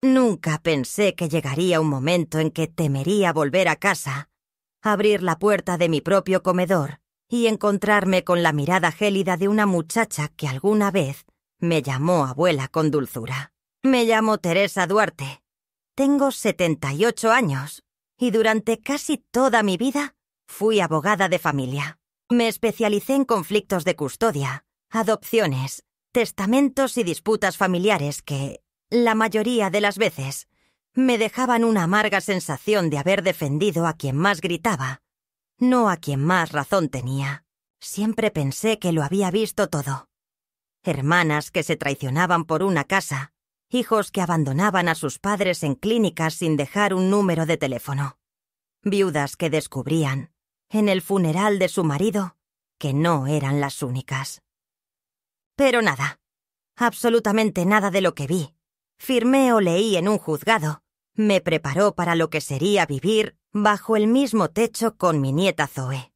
Nunca pensé que llegaría un momento en que temería volver a casa, abrir la puerta de mi propio comedor y encontrarme con la mirada gélida de una muchacha que alguna vez me llamó abuela con dulzura. Me llamo Teresa Duarte. Tengo 78 años y durante casi toda mi vida fui abogada de familia. Me especialicé en conflictos de custodia, adopciones, testamentos y disputas familiares que, la mayoría de las veces, me dejaban una amarga sensación de haber defendido a quien más gritaba, no a quien más razón tenía. Siempre pensé que lo había visto todo. Hermanas que se traicionaban por una casa, hijos que abandonaban a sus padres en clínicas sin dejar un número de teléfono, viudas que descubrían, en el funeral de su marido, que no eran las únicas. Pero nada, absolutamente nada de lo que vi, firmé o leí en un juzgado, me preparó para lo que sería vivir bajo el mismo techo con mi nieta Zoe,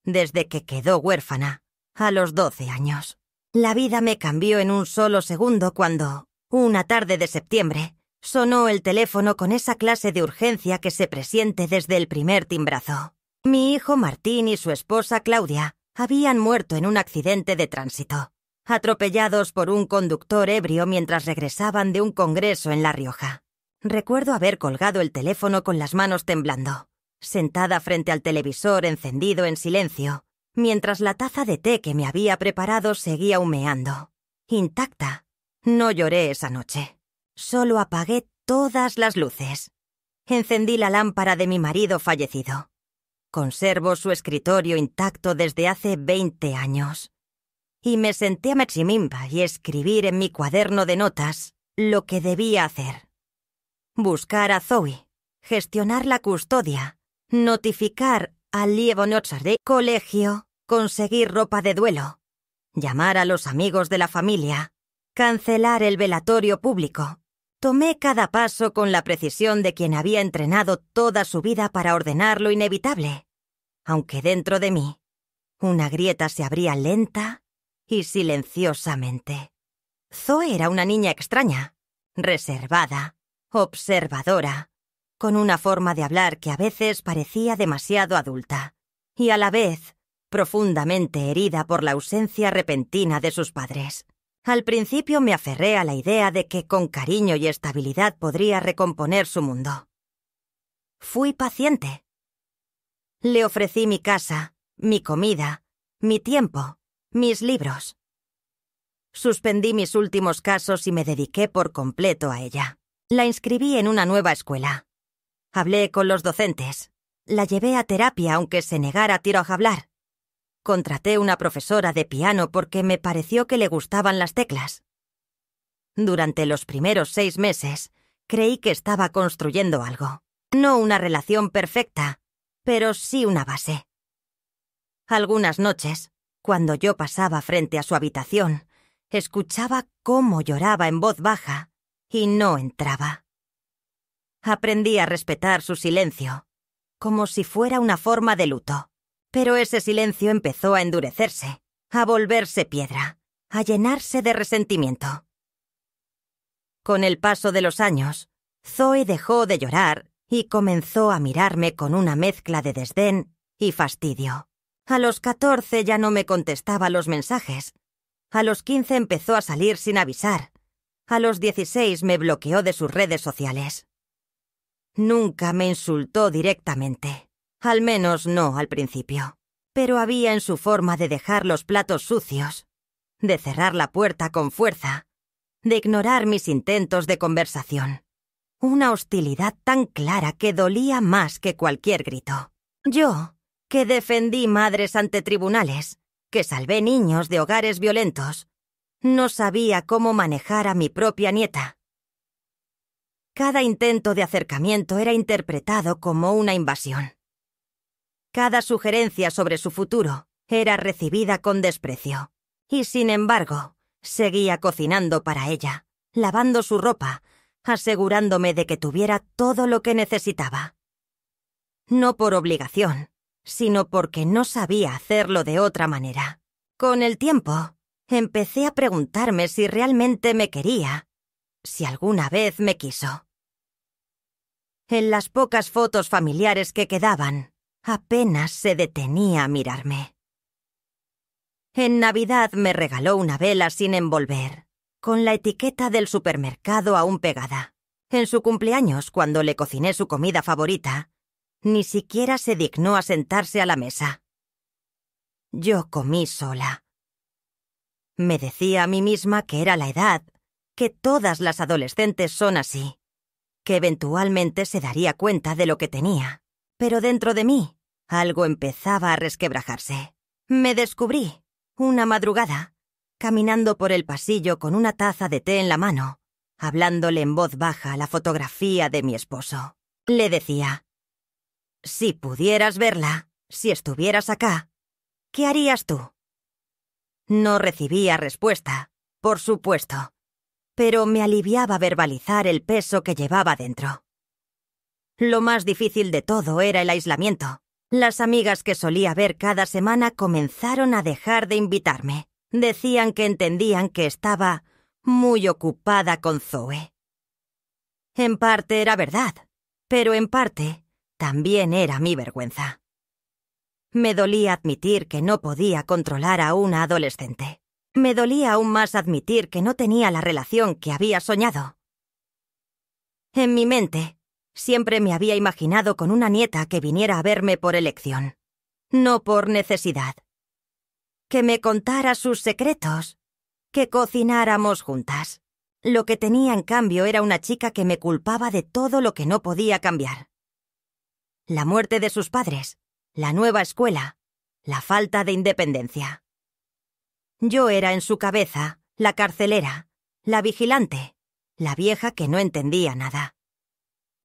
desde que quedó huérfana, a los 12 años. La vida me cambió en un solo segundo cuando, una tarde de septiembre, sonó el teléfono con esa clase de urgencia que se presiente desde el primer timbrazo. Mi hijo Martín y su esposa Claudia habían muerto en un accidente de tránsito, atropellados por un conductor ebrio mientras regresaban de un congreso en La Rioja. Recuerdo haber colgado el teléfono con las manos temblando, sentada frente al televisor encendido en silencio, mientras la taza de té que me había preparado seguía humeando. Intacta. No lloré esa noche. Solo apagué todas las luces. Encendí la lámpara de mi marido fallecido. Conservo su escritorio intacto desde hace 20 años. Y me senté a Meximimba y escribir en mi cuaderno de notas lo que debía hacer. Buscar a Zoe, gestionar la custodia, notificar al Lievonochar de colegio, conseguir ropa de duelo, llamar a los amigos de la familia, cancelar el velatorio público. Tomé cada paso con la precisión de quien había entrenado toda su vida para ordenar lo inevitable, aunque dentro de mí una grieta se abría lenta y silenciosamente. Zoe era una niña extraña, reservada, observadora, con una forma de hablar que a veces parecía demasiado adulta, y a la vez profundamente herida por la ausencia repentina de sus padres. Al principio me aferré a la idea de que con cariño y estabilidad podría recomponer su mundo. Fui paciente. Le ofrecí mi casa, mi comida, mi tiempo, mis libros. Suspendí mis últimos casos y me dediqué por completo a ella. La inscribí en una nueva escuela. Hablé con los docentes. La llevé a terapia aunque se negara a hablar. Contraté una profesora de piano porque me pareció que le gustaban las teclas. Durante los primeros 6 meses, creí que estaba construyendo algo. No una relación perfecta, pero sí una base. Algunas noches, cuando yo pasaba frente a su habitación, escuchaba cómo lloraba en voz baja y no entraba. Aprendí a respetar su silencio, como si fuera una forma de luto. Pero ese silencio empezó a endurecerse, a volverse piedra, a llenarse de resentimiento. Con el paso de los años, Zoe dejó de llorar y comenzó a mirarme con una mezcla de desdén y fastidio. A los 14 ya no me contestaba los mensajes. A los 15 empezó a salir sin avisar. A los 16 me bloqueó de sus redes sociales. Nunca me insultó directamente. Al menos no al principio. Pero había en su forma de dejar los platos sucios, de cerrar la puerta con fuerza, de ignorar mis intentos de conversación. Una hostilidad tan clara que dolía más que cualquier grito. Yo, que defendí madres ante tribunales, que salvé niños de hogares violentos, no sabía cómo manejar a mi propia nieta. Cada intento de acercamiento era interpretado como una invasión. Cada sugerencia sobre su futuro era recibida con desprecio. Y sin embargo, seguía cocinando para ella, lavando su ropa, asegurándome de que tuviera todo lo que necesitaba. No por obligación, sino porque no sabía hacerlo de otra manera. Con el tiempo, empecé a preguntarme si realmente me quería, si alguna vez me quiso. En las pocas fotos familiares que quedaban, apenas se detenía a mirarme. En Navidad me regaló una vela sin envolver, con la etiqueta del supermercado aún pegada. En su cumpleaños, cuando le cociné su comida favorita, ni siquiera se dignó a sentarse a la mesa. Yo comí sola. Me decía a mí misma que era la edad, que todas las adolescentes son así, que eventualmente se daría cuenta de lo que tenía, pero dentro de mí algo empezaba a resquebrajarse. Me descubrí, una madrugada, caminando por el pasillo con una taza de té en la mano, hablándole en voz baja a la fotografía de mi esposo. Le decía: «Si pudieras verla, si estuvieras acá, ¿qué harías tú?». No recibía respuesta, por supuesto, pero me aliviaba verbalizar el peso que llevaba dentro. Lo más difícil de todo era el aislamiento. Las amigas que solía ver cada semana comenzaron a dejar de invitarme. Decían que entendían que estaba muy ocupada con Zoe. En parte era verdad, pero en parte también era mi vergüenza. Me dolía admitir que no podía controlar a una adolescente. Me dolía aún más admitir que no tenía la relación que había soñado. En mi mente, siempre me había imaginado con una nieta que viniera a verme por elección, no por necesidad. Que me contara sus secretos, que cocináramos juntas. Lo que tenía en cambio era una chica que me culpaba de todo lo que no podía cambiar. La muerte de sus padres, la nueva escuela, la falta de independencia. Yo era en su cabeza la carcelera, la vigilante, la vieja que no entendía nada.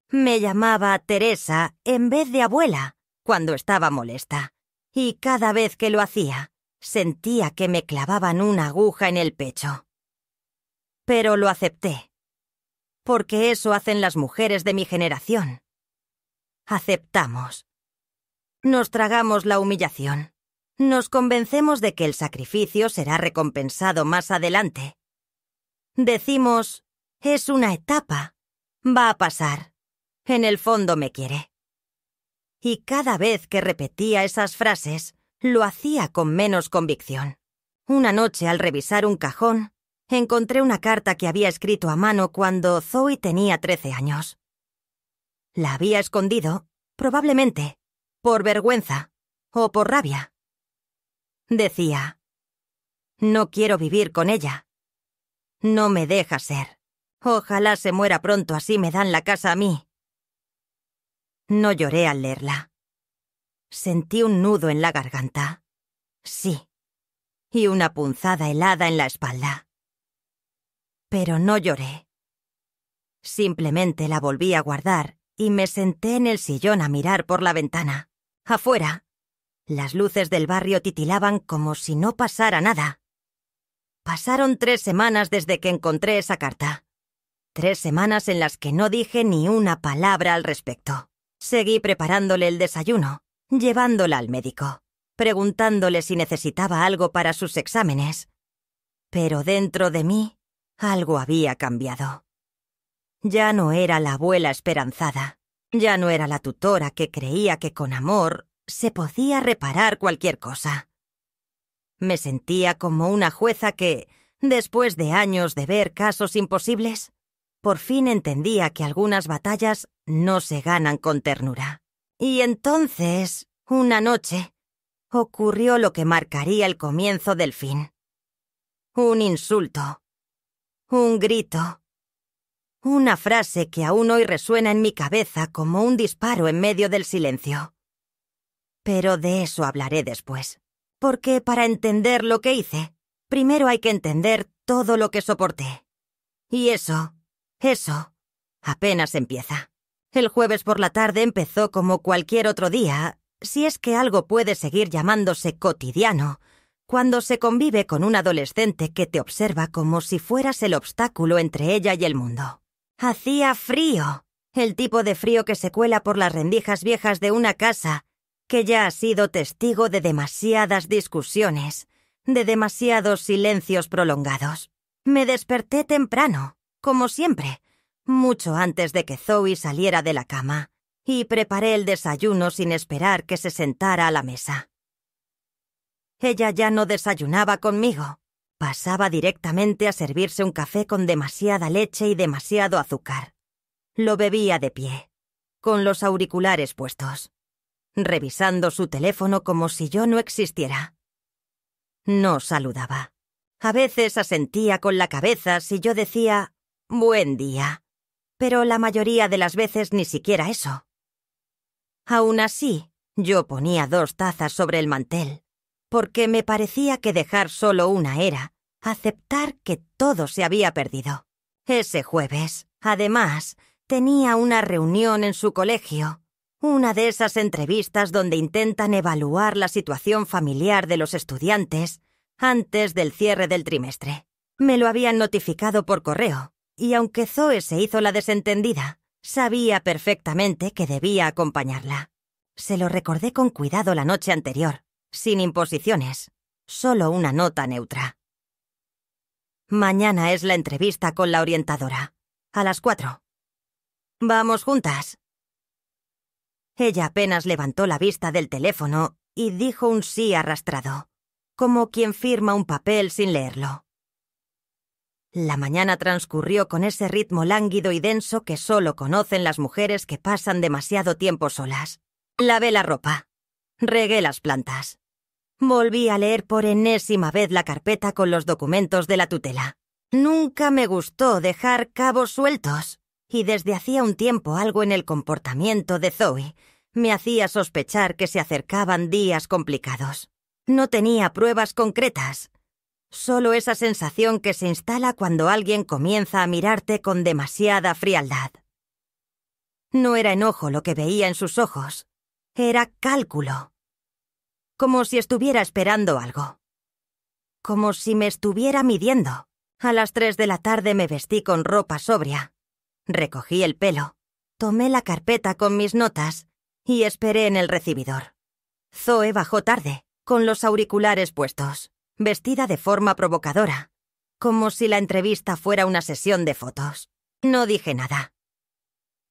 Me llamaba Teresa en vez de abuela cuando estaba molesta, y cada vez que lo hacía, sentía que me clavaban una aguja en el pecho. Pero lo acepté, porque eso hacen las mujeres de mi generación. Aceptamos. Nos tragamos la humillación. Nos convencemos de que el sacrificio será recompensado más adelante. Decimos, es una etapa, va a pasar. En el fondo me quiere. Y cada vez que repetía esas frases, lo hacía con menos convicción. Una noche, al revisar un cajón, encontré una carta que había escrito a mano cuando Zoe tenía 13 años. La había escondido, probablemente, por vergüenza o por rabia. Decía: «No quiero vivir con ella. No me deja ser. Ojalá se muera pronto, así me dan la casa a mí». No lloré al leerla. Sentí un nudo en la garganta. Sí. Y una punzada helada en la espalda. Pero no lloré. Simplemente la volví a guardar y me senté en el sillón a mirar por la ventana. Afuera, las luces del barrio titilaban como si no pasara nada. Pasaron 3 semanas desde que encontré esa carta. 3 semanas en las que no dije ni una palabra al respecto. Seguí preparándole el desayuno, llevándola al médico, preguntándole si necesitaba algo para sus exámenes. Pero dentro de mí, algo había cambiado. Ya no era la abuela esperanzada, ya no era la tutora que creía que con amor se podía reparar cualquier cosa. Me sentía como una jueza que, después de años de ver casos imposibles, por fin entendía que algunas batallas no se ganan con ternura. Y entonces, una noche, ocurrió lo que marcaría el comienzo del fin. Un insulto. Un grito. Una frase que aún hoy resuena en mi cabeza como un disparo en medio del silencio. Pero de eso hablaré después. Porque para entender lo que hice, primero hay que entender todo lo que soporté. Y eso, apenas empieza. El jueves por la tarde empezó como cualquier otro día, si es que algo puede seguir llamándose cotidiano, cuando se convive con un adolescente que te observa como si fueras el obstáculo entre ella y el mundo. Hacía frío, el tipo de frío que se cuela por las rendijas viejas de una casa que ya ha sido testigo de demasiadas discusiones, de demasiados silencios prolongados. Me desperté temprano, como siempre, mucho antes de que Zoe saliera de la cama, y preparé el desayuno sin esperar que se sentara a la mesa. Ella ya no desayunaba conmigo. Pasaba directamente a servirse un café con demasiada leche y demasiado azúcar. Lo bebía de pie, con los auriculares puestos, revisando su teléfono como si yo no existiera. No saludaba. A veces asentía con la cabeza si yo decía «buen día», pero la mayoría de las veces ni siquiera eso. Aún así, yo ponía 2 tazas sobre el mantel, porque me parecía que dejar solo una era aceptar que todo se había perdido. Ese jueves, además, tenía una reunión en su colegio, una de esas entrevistas donde intentan evaluar la situación familiar de los estudiantes antes del cierre del trimestre. Me lo habían notificado por correo, y aunque Zoe se hizo la desentendida, sabía perfectamente que debía acompañarla. Se lo recordé con cuidado la noche anterior, sin imposiciones, solo una nota neutra. Mañana es la entrevista con la orientadora, a las 4. ¿Vamos juntas? Ella apenas levantó la vista del teléfono y dijo un sí arrastrado, como quien firma un papel sin leerlo. La mañana transcurrió con ese ritmo lánguido y denso que solo conocen las mujeres que pasan demasiado tiempo solas. Lavé la ropa. Regué las plantas. Volví a leer por enésima vez la carpeta con los documentos de la tutela. Nunca me gustó dejar cabos sueltos, y desde hacía un tiempo algo en el comportamiento de Zoe me hacía sospechar que se acercaban días complicados. No tenía pruebas concretas, solo esa sensación que se instala cuando alguien comienza a mirarte con demasiada frialdad. No era enojo lo que veía en sus ojos, era cálculo. Como si estuviera esperando algo. Como si me estuviera midiendo. A las 3 de la tarde me vestí con ropa sobria. Recogí el pelo, tomé la carpeta con mis notas y esperé en el recibidor. Zoe bajó tarde, con los auriculares puestos, vestida de forma provocadora, como si la entrevista fuera una sesión de fotos. No dije nada.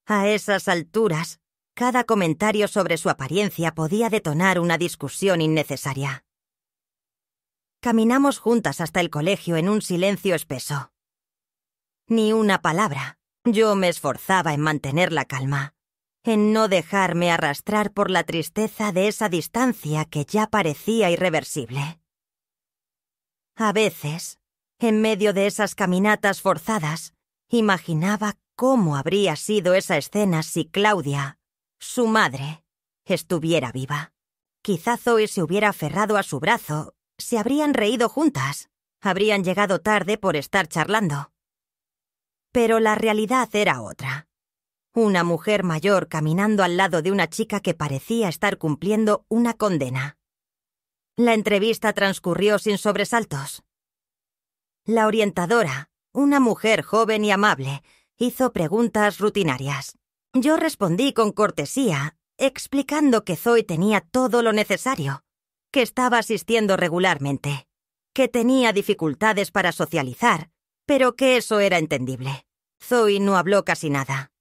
A esas alturas, cada comentario sobre su apariencia podía detonar una discusión innecesaria. Caminamos juntas hasta el colegio en un silencio espeso. Ni una palabra. Yo me esforzaba en mantener la calma, en no dejarme arrastrar por la tristeza de esa distancia que ya parecía irreversible. A veces, en medio de esas caminatas forzadas, imaginaba cómo habría sido esa escena si Claudia, su madre, estuviera viva. Quizá Zoe se hubiera aferrado a su brazo, se habrían reído juntas, habrían llegado tarde por estar charlando. Pero la realidad era otra. Una mujer mayor caminando al lado de una chica que parecía estar cumpliendo una condena. La entrevista transcurrió sin sobresaltos. La orientadora, una mujer joven y amable, hizo preguntas rutinarias. Yo respondí con cortesía, explicando que Zoe tenía todo lo necesario, que estaba asistiendo regularmente, que tenía dificultades para socializar, pero que eso era entendible. Zoe no habló casi nada.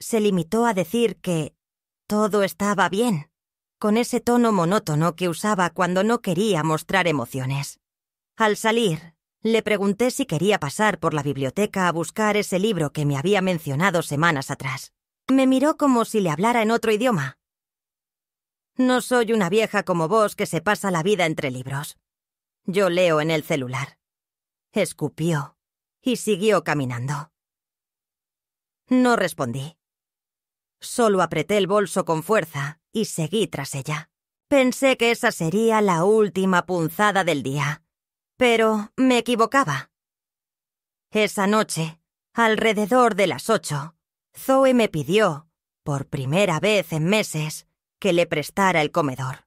Se limitó a decir que todo estaba bien, con ese tono monótono que usaba cuando no quería mostrar emociones. Al salir, le pregunté si quería pasar por la biblioteca a buscar ese libro que me había mencionado semanas atrás. Me miró como si le hablara en otro idioma. No soy una vieja como vos que se pasa la vida entre libros. Yo leo en el celular. Escupió y siguió caminando. No respondí. Solo apreté el bolso con fuerza y seguí tras ella. Pensé que esa sería la última punzada del día, pero me equivocaba. Esa noche, alrededor de las 8, Zoe me pidió, por primera vez en meses, que le prestara el comedor.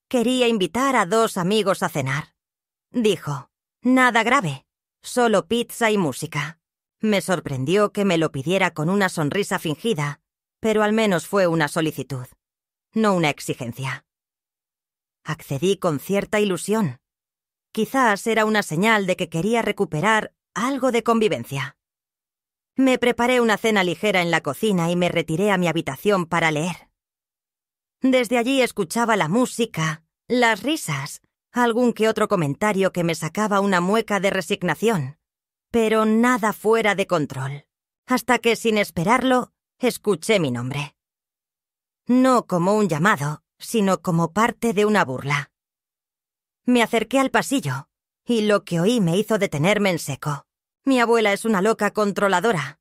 Quería invitar a 2 amigos a cenar. Dijo, nada grave, solo pizza y música. Me sorprendió que me lo pidiera con una sonrisa fingida, pero al menos fue una solicitud, no una exigencia. Accedí con cierta ilusión. Quizás era una señal de que quería recuperar algo de convivencia. Me preparé una cena ligera en la cocina y me retiré a mi habitación para leer. Desde allí escuchaba la música, las risas, algún que otro comentario que me sacaba una mueca de resignación, pero nada fuera de control, hasta que, sin esperarlo, escuché mi nombre. No como un llamado, sino como parte de una burla. Me acerqué al pasillo, y lo que oí me hizo detenerme en seco. Mi abuela es una loca controladora,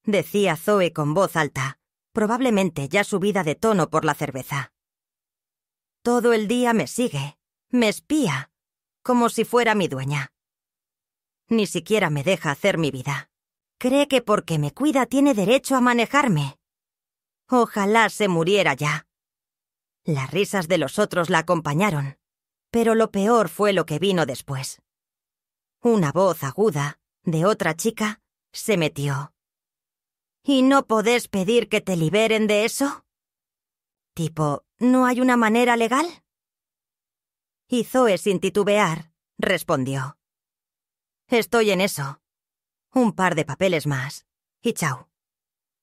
decía Zoe con voz alta, probablemente ya subida de tono por la cerveza. Todo el día me sigue, me espía, como si fuera mi dueña. Ni siquiera me deja hacer mi vida. Cree que porque me cuida tiene derecho a manejarme. Ojalá se muriera ya. Las risas de los otros la acompañaron, pero lo peor fue lo que vino después. Una voz aguda, de otra chica, se metió. ¿Y no podés pedir que te liberen de eso? Tipo, ¿no hay una manera legal? Y Zoe, sin titubear, respondió. Estoy en eso. Un par de papeles más. Y chao.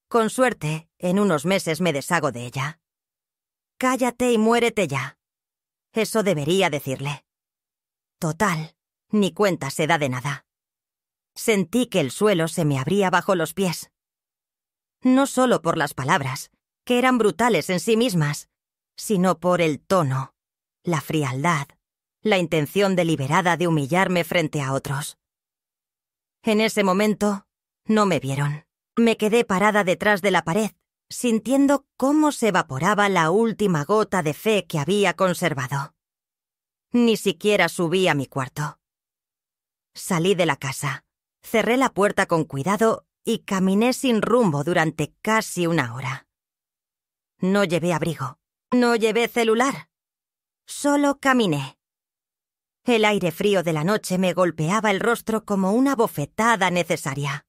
Con suerte, en unos meses me deshago de ella. Cállate y muérete ya. Eso debería decirle. Total, ni cuenta se da de nada. Sentí que el suelo se me abría bajo los pies. No solo por las palabras, que eran brutales en sí mismas, sino por el tono, la frialdad, la intención deliberada de humillarme frente a otros. En ese momento, no me vieron. Me quedé parada detrás de la pared, sintiendo cómo se evaporaba la última gota de fe que había conservado. Ni siquiera subí a mi cuarto. Salí de la casa, cerré la puerta con cuidado y caminé sin rumbo durante casi una hora. No llevé abrigo, no llevé celular. Solo caminé. El aire frío de la noche me golpeaba el rostro como una bofetada necesaria.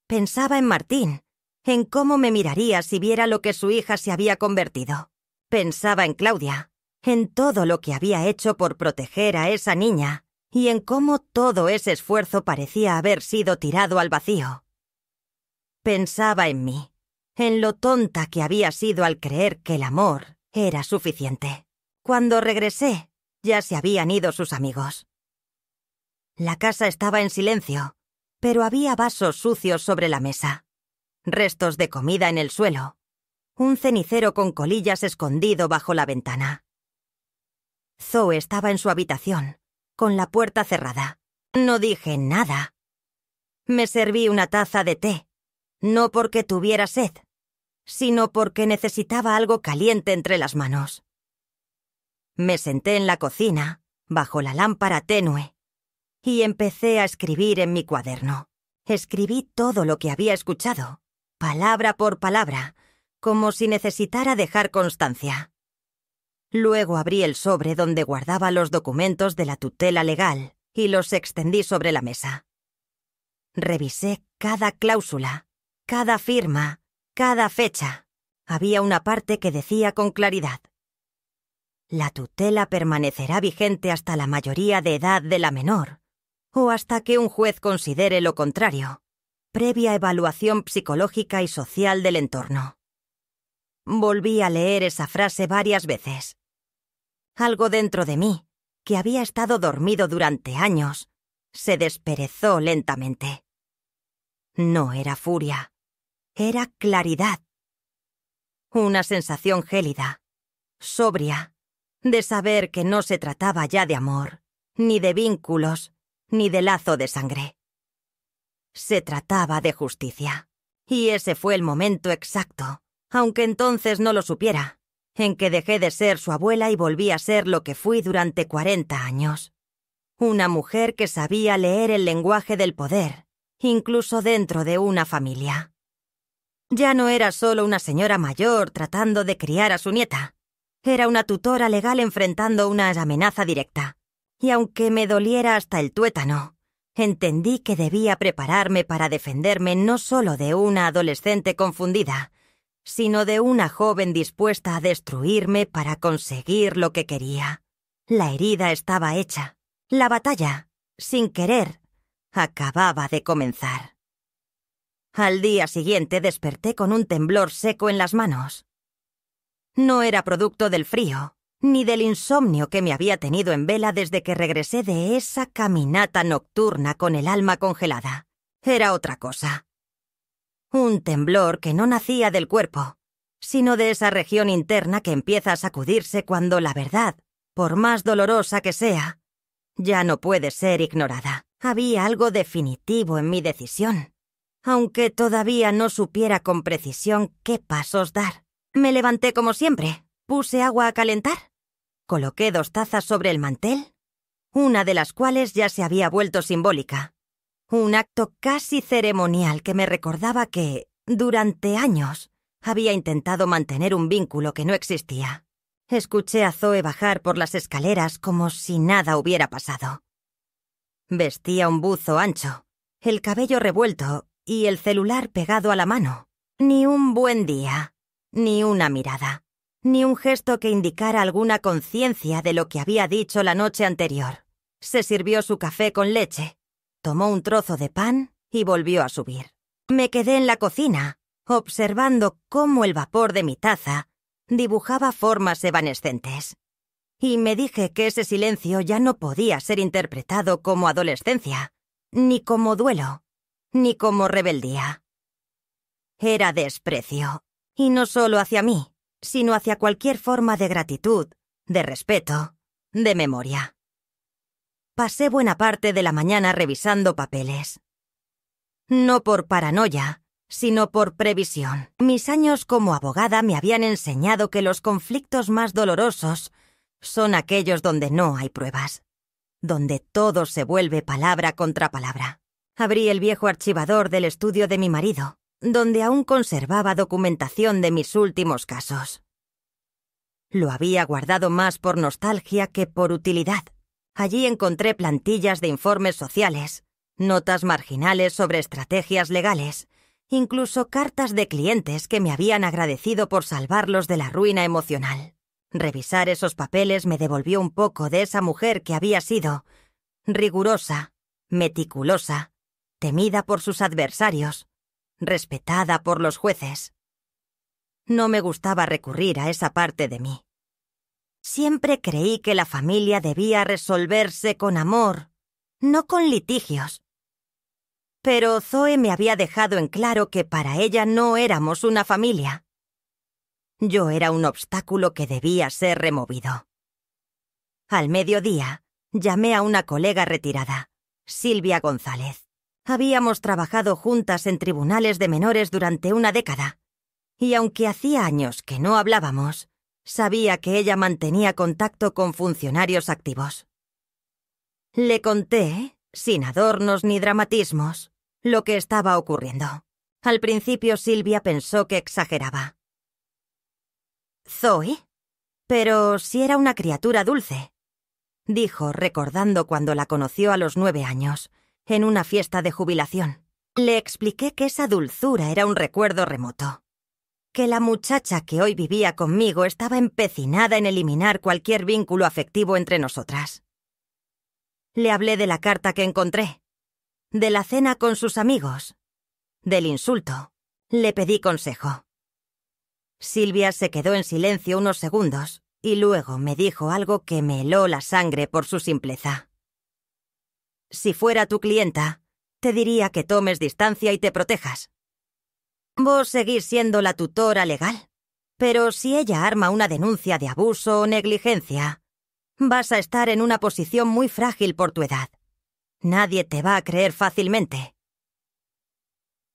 Pensaba en Martín, en cómo me miraría si viera lo que su hija se había convertido. Pensaba en Claudia, en todo lo que había hecho por proteger a esa niña y en cómo todo ese esfuerzo parecía haber sido tirado al vacío. Pensaba en mí, en lo tonta que había sido al creer que el amor era suficiente. Cuando regresé, ya se habían ido sus amigos. La casa estaba en silencio, pero había vasos sucios sobre la mesa, restos de comida en el suelo, un cenicero con colillas escondido bajo la ventana. Zoe estaba en su habitación, con la puerta cerrada. No dije nada. Me serví una taza de té, no porque tuviera sed, sino porque necesitaba algo caliente entre las manos. Me senté en la cocina, bajo la lámpara tenue, y empecé a escribir en mi cuaderno. Escribí todo lo que había escuchado, palabra por palabra, como si necesitara dejar constancia. Luego abrí el sobre donde guardaba los documentos de la tutela legal y los extendí sobre la mesa. Revisé cada cláusula, cada firma, cada fecha. Había una parte que decía con claridad: la tutela permanecerá vigente hasta la mayoría de edad de la menor, o hasta que un juez considere lo contrario, previa evaluación psicológica y social del entorno. Volví a leer esa frase varias veces. Algo dentro de mí, que había estado dormido durante años, se desperezó lentamente. No era furia, era claridad. Una sensación gélida, sobria, de saber que no se trataba ya de amor, ni de vínculos, ni de lazo de sangre. Se trataba de justicia, y ese fue el momento exacto, aunque entonces no lo supiera, en que dejé de ser su abuela y volví a ser lo que fui durante 40 años. Una mujer que sabía leer el lenguaje del poder, incluso dentro de una familia. Ya no era solo una señora mayor tratando de criar a su nieta. Era una tutora legal enfrentando una amenaza directa. Y aunque me doliera hasta el tuétano, entendí que debía prepararme para defenderme no solo de una adolescente confundida, sino de una joven dispuesta a destruirme para conseguir lo que quería. La herida estaba hecha. La batalla, sin querer, acababa de comenzar. Al día siguiente desperté con un temblor seco en las manos. No era producto del frío, ni del insomnio que me había tenido en vela desde que regresé de esa caminata nocturna con el alma congelada. Era otra cosa. Un temblor que no nacía del cuerpo, sino de esa región interna que empieza a sacudirse cuando la verdad, por más dolorosa que sea, ya no puede ser ignorada. Había algo definitivo en mi decisión, aunque todavía no supiera con precisión qué pasos dar. Me levanté como siempre, puse agua a calentar, coloqué 2 tazas sobre el mantel, una de las cuales ya se había vuelto simbólica. Un acto casi ceremonial que me recordaba que, durante años, había intentado mantener un vínculo que no existía. Escuché a Zoe bajar por las escaleras como si nada hubiera pasado. Vestía un buzo ancho, el cabello revuelto y el celular pegado a la mano. Ni un buen día, ni una mirada, ni un gesto que indicara alguna conciencia de lo que había dicho la noche anterior. Se sirvió su café con leche, tomó un trozo de pan y volvió a subir. Me quedé en la cocina, observando cómo el vapor de mi taza dibujaba formas evanescentes. Y me dije que ese silencio ya no podía ser interpretado como adolescencia, ni como duelo, ni como rebeldía. Era desprecio, y no solo hacia mí, sino hacia cualquier forma de gratitud, de respeto, de memoria. Pasé buena parte de la mañana revisando papeles. No por paranoia, sino por previsión. Mis años como abogada me habían enseñado que los conflictos más dolorosos son aquellos donde no hay pruebas, donde todo se vuelve palabra contra palabra. Abrí el viejo archivador del estudio de mi marido, donde aún conservaba documentación de mis últimos casos. Lo había guardado más por nostalgia que por utilidad. Allí encontré plantillas de informes sociales, notas marginales sobre estrategias legales, incluso cartas de clientes que me habían agradecido por salvarlos de la ruina emocional. Revisar esos papeles me devolvió un poco de esa mujer que había sido rigurosa, meticulosa, temida por sus adversarios, respetada por los jueces. No me gustaba recurrir a esa parte de mí. Siempre creí que la familia debía resolverse con amor, no con litigios. Pero Zoe me había dejado en claro que para ella no éramos una familia. Yo era un obstáculo que debía ser removido. Al mediodía, llamé a una colega retirada, Silvia González. Habíamos trabajado juntas en tribunales de menores durante una década, y aunque hacía años que no hablábamos, sabía que ella mantenía contacto con funcionarios activos. Le conté, sin adornos ni dramatismos, lo que estaba ocurriendo. Al principio Silvia pensó que exageraba. «¿Zoe? Pero si era una criatura dulce», dijo, recordando cuando la conoció a los 9 años, en una fiesta de jubilación. Le expliqué que esa dulzura era un recuerdo remoto, que la muchacha que hoy vivía conmigo estaba empecinada en eliminar cualquier vínculo afectivo entre nosotras. Le hablé de la carta que encontré, de la cena con sus amigos, del insulto. Le pedí consejo. Silvia se quedó en silencio unos segundos y luego me dijo algo que me heló la sangre por su simpleza. «Si fuera tu clienta, te diría que tomes distancia y te protejas. Vos seguís siendo la tutora legal, pero si ella arma una denuncia de abuso o negligencia, vas a estar en una posición muy frágil por tu edad. Nadie te va a creer fácilmente».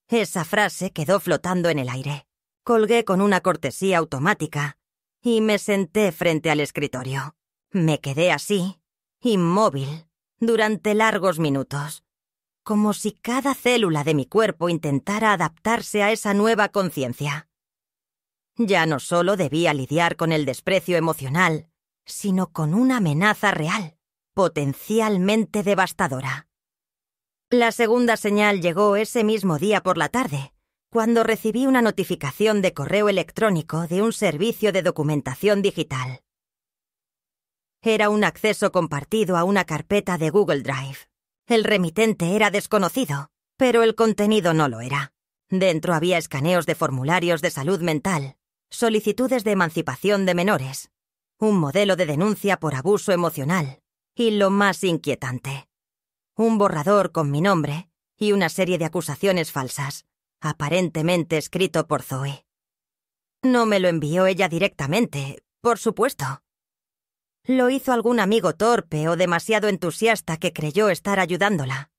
Esa frase quedó flotando en el aire. Colgué con una cortesía automática y me senté frente al escritorio. Me quedé así, inmóvil, durante largos minutos, como si cada célula de mi cuerpo intentara adaptarse a esa nueva conciencia. Ya no solo debía lidiar con el desprecio emocional, sino con una amenaza real, potencialmente devastadora. La segunda señal llegó ese mismo día por la tarde, cuando recibí una notificación de correo electrónico de un servicio de documentación digital. Era un acceso compartido a una carpeta de Google Drive. El remitente era desconocido, pero el contenido no lo era. Dentro había escaneos de formularios de salud mental, solicitudes de emancipación de menores, un modelo de denuncia por abuso emocional y, lo más inquietante, un borrador con mi nombre y una serie de acusaciones falsas, aparentemente escrito por Zoe. No me lo envió ella directamente, por supuesto. Lo hizo algún amigo torpe o demasiado entusiasta que creyó estar ayudándola.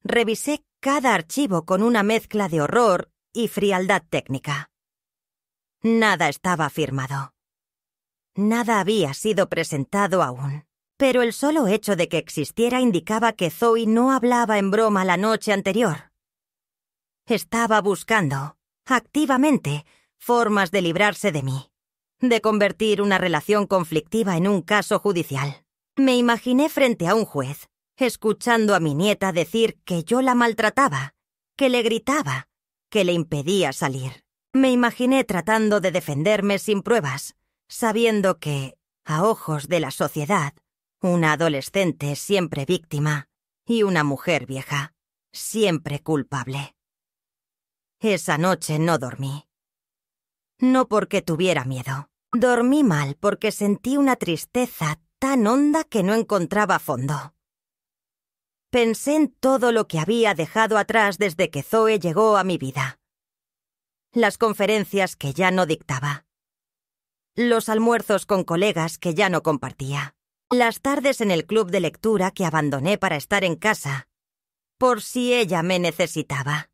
Revisé cada archivo con una mezcla de horror y frialdad técnica. Nada estaba firmado. Nada había sido presentado aún, pero el solo hecho de que existiera indicaba que Zoe no hablaba en broma la noche anterior. Estaba buscando, activamente, formas de librarse de mí, de convertir una relación conflictiva en un caso judicial. Me imaginé frente a un juez, escuchando a mi nieta decir que yo la maltrataba, que le gritaba, que le impedía salir. Me imaginé tratando de defenderme sin pruebas, sabiendo que, a ojos de la sociedad, una adolescente es siempre víctima y una mujer vieja, siempre culpable. Esa noche no dormí. No porque tuviera miedo. Dormí mal porque sentí una tristeza tan honda que no encontraba fondo. Pensé en todo lo que había dejado atrás desde que Zoe llegó a mi vida. Las conferencias que ya no dictaba. Los almuerzos con colegas que ya no compartía. Las tardes en el club de lectura que abandoné para estar en casa, por si ella me necesitaba.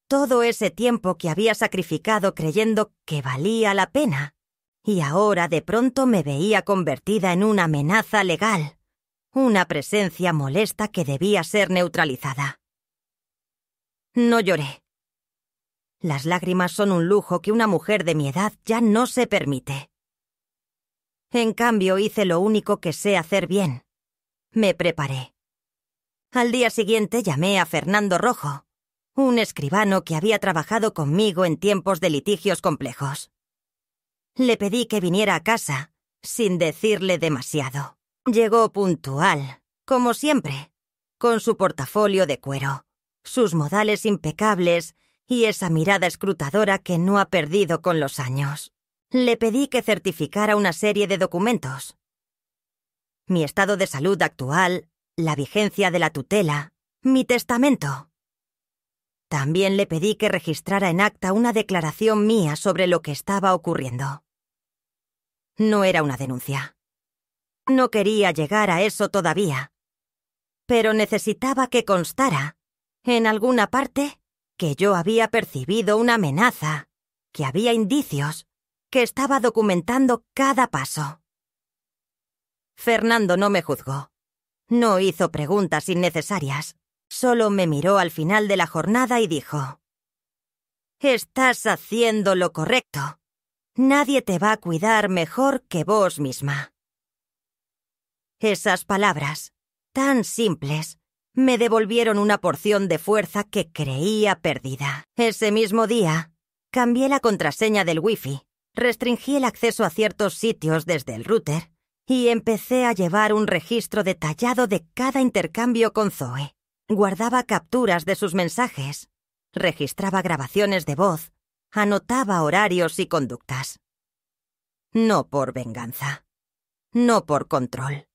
Todo ese tiempo que había sacrificado creyendo que valía la pena, y ahora de pronto me veía convertida en una amenaza legal. Una presencia molesta que debía ser neutralizada. No lloré. Las lágrimas son un lujo que una mujer de mi edad ya no se permite. En cambio, hice lo único que sé hacer bien. Me preparé. Al día siguiente llamé a Fernando Rojo, un escribano que había trabajado conmigo en tiempos de litigios complejos. Le pedí que viniera a casa, sin decirle demasiado. Llegó puntual, como siempre, con su portafolio de cuero, sus modales impecables y esa mirada escrutadora que no ha perdido con los años. Le pedí que certificara una serie de documentos. Mi estado de salud actual, la vigencia de la tutela, mi testamento. También le pedí que registrara en acta una declaración mía sobre lo que estaba ocurriendo. No era una denuncia. No quería llegar a eso todavía, pero necesitaba que constara, en alguna parte, que yo había percibido una amenaza, que había indicios, que estaba documentando cada paso. Fernando no me juzgó. No hizo preguntas innecesarias. Solo me miró al final de la jornada y dijo: «Estás haciendo lo correcto. Nadie te va a cuidar mejor que vos misma». Esas palabras, tan simples, me devolvieron una porción de fuerza que creía perdida. Ese mismo día, cambié la contraseña del Wi-Fi, restringí el acceso a ciertos sitios desde el router y empecé a llevar un registro detallado de cada intercambio con Zoe. Guardaba capturas de sus mensajes, registraba grabaciones de voz, anotaba horarios y conductas. No por venganza, no por control,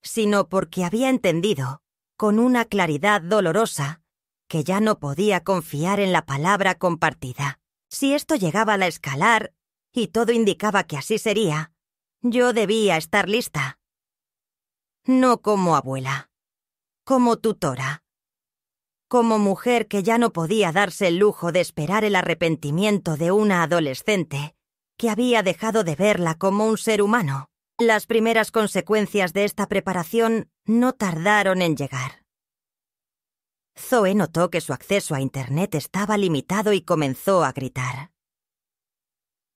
sino porque había entendido, con una claridad dolorosa, que ya no podía confiar en la palabra compartida. Si esto llegaba a escalar, y todo indicaba que así sería, yo debía estar lista. No como abuela, como tutora, como mujer que ya no podía darse el lujo de esperar el arrepentimiento de una adolescente que había dejado de verla como un ser humano. Las primeras consecuencias de esta preparación no tardaron en llegar. Zoe notó que su acceso a Internet estaba limitado y comenzó a gritar.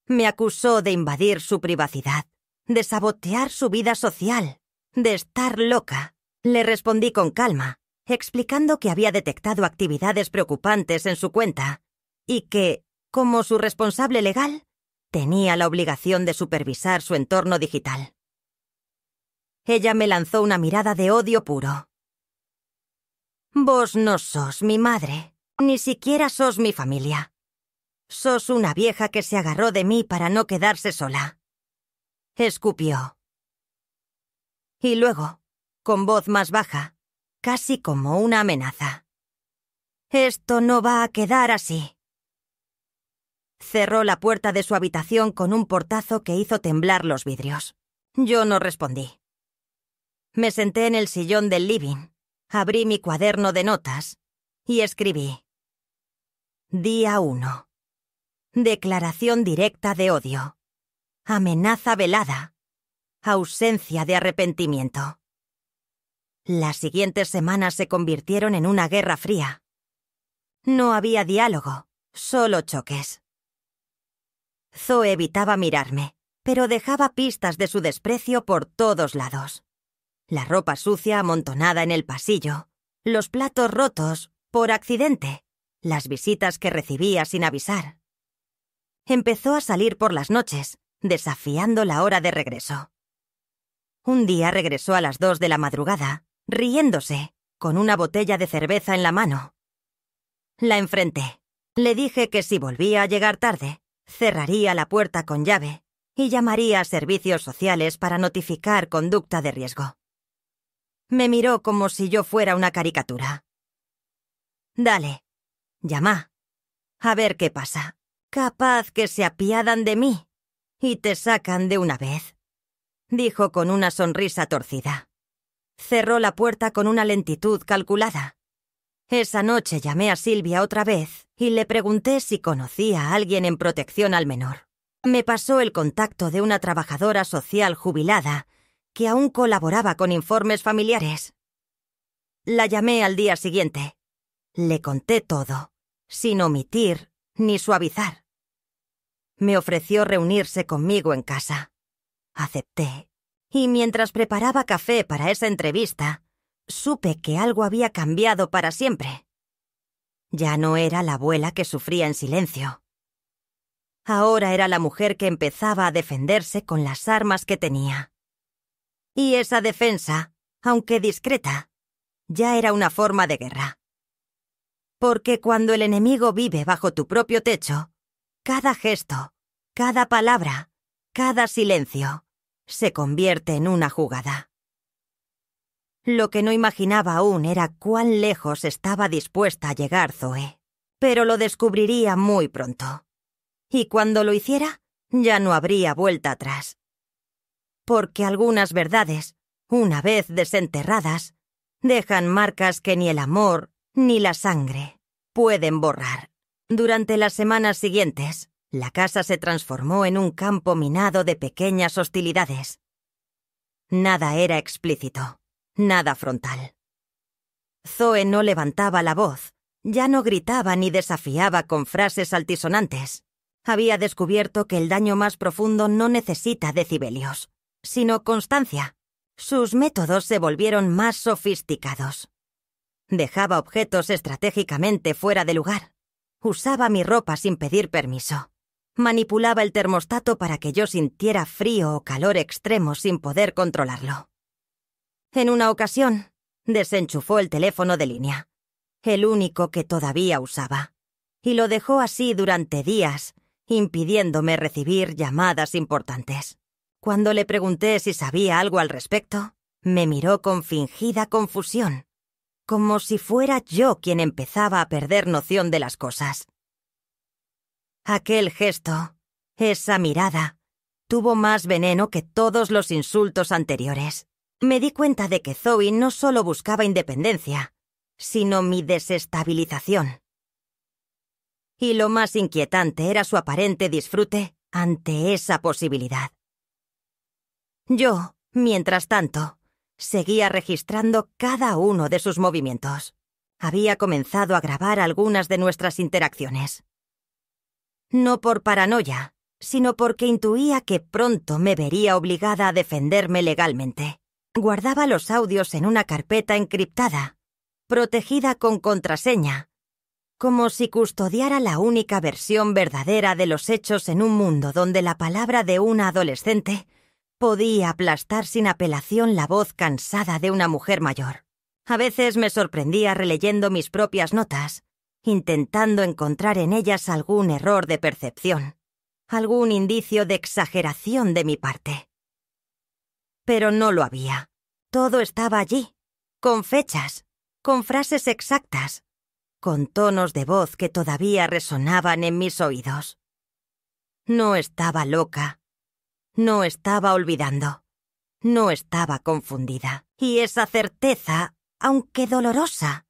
Me acusó de invadir su privacidad, de sabotear su vida social, de estar loca. Le respondí con calma, explicando que había detectado actividades preocupantes en su cuenta y que, como su responsable legal, tenía la obligación de supervisar su entorno digital. Ella me lanzó una mirada de odio puro. «Vos no sos mi madre. Ni siquiera sos mi familia. Sos una vieja que se agarró de mí para no quedarse sola. Escupió. Y luego, con voz más baja, casi como una amenaza. Esto no va a quedar así. Cerró la puerta de su habitación con un portazo que hizo temblar los vidrios. Yo no respondí. Me senté en el sillón del living, abrí mi cuaderno de notas y escribí. Día 1. Declaración directa de odio. Amenaza velada. Ausencia de arrepentimiento. Las siguientes semanas se convirtieron en una guerra fría. No había diálogo, solo choques. Zoe evitaba mirarme, pero dejaba pistas de su desprecio por todos lados. La ropa sucia amontonada en el pasillo, los platos rotos, por accidente, las visitas que recibía sin avisar. Empezó a salir por las noches, desafiando la hora de regreso. Un día regresó a las 2 de la madrugada, riéndose, con una botella de cerveza en la mano. La enfrenté. Le dije que si volvía a llegar tarde, cerraría la puerta con llave y llamaría a servicios sociales para notificar conducta de riesgo. Me miró como si yo fuera una caricatura. Dale, llama. A ver qué pasa. Capaz que se apiadan de mí y te sacan de una vez, dijo con una sonrisa torcida. Cerró la puerta con una lentitud calculada. Esa noche llamé a Silvia otra vez y le pregunté si conocía a alguien en protección al menor. Me pasó el contacto de una trabajadora social jubilada que aún colaboraba con informes familiares. La llamé al día siguiente. Le conté todo, sin omitir ni suavizar. Me ofreció reunirse conmigo en casa. Acepté, y mientras preparaba café para esa entrevista, supe que algo había cambiado para siempre. Ya no era la abuela que sufría en silencio. Ahora era la mujer que empezaba a defenderse con las armas que tenía. Y esa defensa, aunque discreta, ya era una forma de guerra. Porque cuando el enemigo vive bajo tu propio techo, cada gesto, cada palabra, cada silencio, se convierte en una jugada. Lo que no imaginaba aún era cuán lejos estaba dispuesta a llegar Zoe, pero lo descubriría muy pronto. Y cuando lo hiciera, ya no habría vuelta atrás. Porque algunas verdades, una vez desenterradas, dejan marcas que ni el amor ni la sangre pueden borrar. Durante las semanas siguientes, la casa se transformó en un campo minado de pequeñas hostilidades. Nada era explícito, nada frontal. Zoe no levantaba la voz, ya no gritaba ni desafiaba con frases altisonantes. Había descubierto que el daño más profundo no necesita decibelios, sino constancia. Sus métodos se volvieron más sofisticados. Dejaba objetos estratégicamente fuera de lugar. Usaba mi ropa sin pedir permiso. Manipulaba el termostato para que yo sintiera frío o calor extremo sin poder controlarlo. En una ocasión, desenchufó el teléfono de línea, el único que todavía usaba, y lo dejó así durante días, impidiéndome recibir llamadas importantes. Cuando le pregunté si sabía algo al respecto, me miró con fingida confusión, como si fuera yo quien empezaba a perder noción de las cosas. Aquel gesto, esa mirada, tuvo más veneno que todos los insultos anteriores. Me di cuenta de que Zoe no solo buscaba independencia, sino mi desestabilización. Y lo más inquietante era su aparente disfrute ante esa posibilidad. Yo, mientras tanto, seguía registrando cada uno de sus movimientos. Había comenzado a grabar algunas de nuestras interacciones. No por paranoia, sino porque intuía que pronto me vería obligada a defenderme legalmente. Guardaba los audios en una carpeta encriptada, protegida con contraseña, como si custodiara la única versión verdadera de los hechos en un mundo donde la palabra de una adolescente podía aplastar sin apelación la voz cansada de una mujer mayor. A veces me sorprendía releyendo mis propias notas intentando encontrar en ellas algún error de percepción, algún indicio de exageración de mi parte. Pero no lo había. Todo estaba allí, con fechas, con frases exactas, con tonos de voz que todavía resonaban en mis oídos. No estaba loca, no estaba olvidando, no estaba confundida, y esa certeza, aunque dolorosa,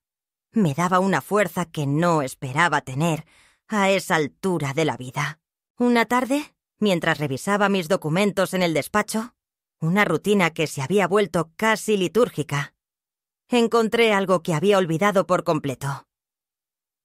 me daba una fuerza que no esperaba tener a esa altura de la vida. Una tarde, mientras revisaba mis documentos en el despacho, una rutina que se había vuelto casi litúrgica, encontré algo que había olvidado por completo.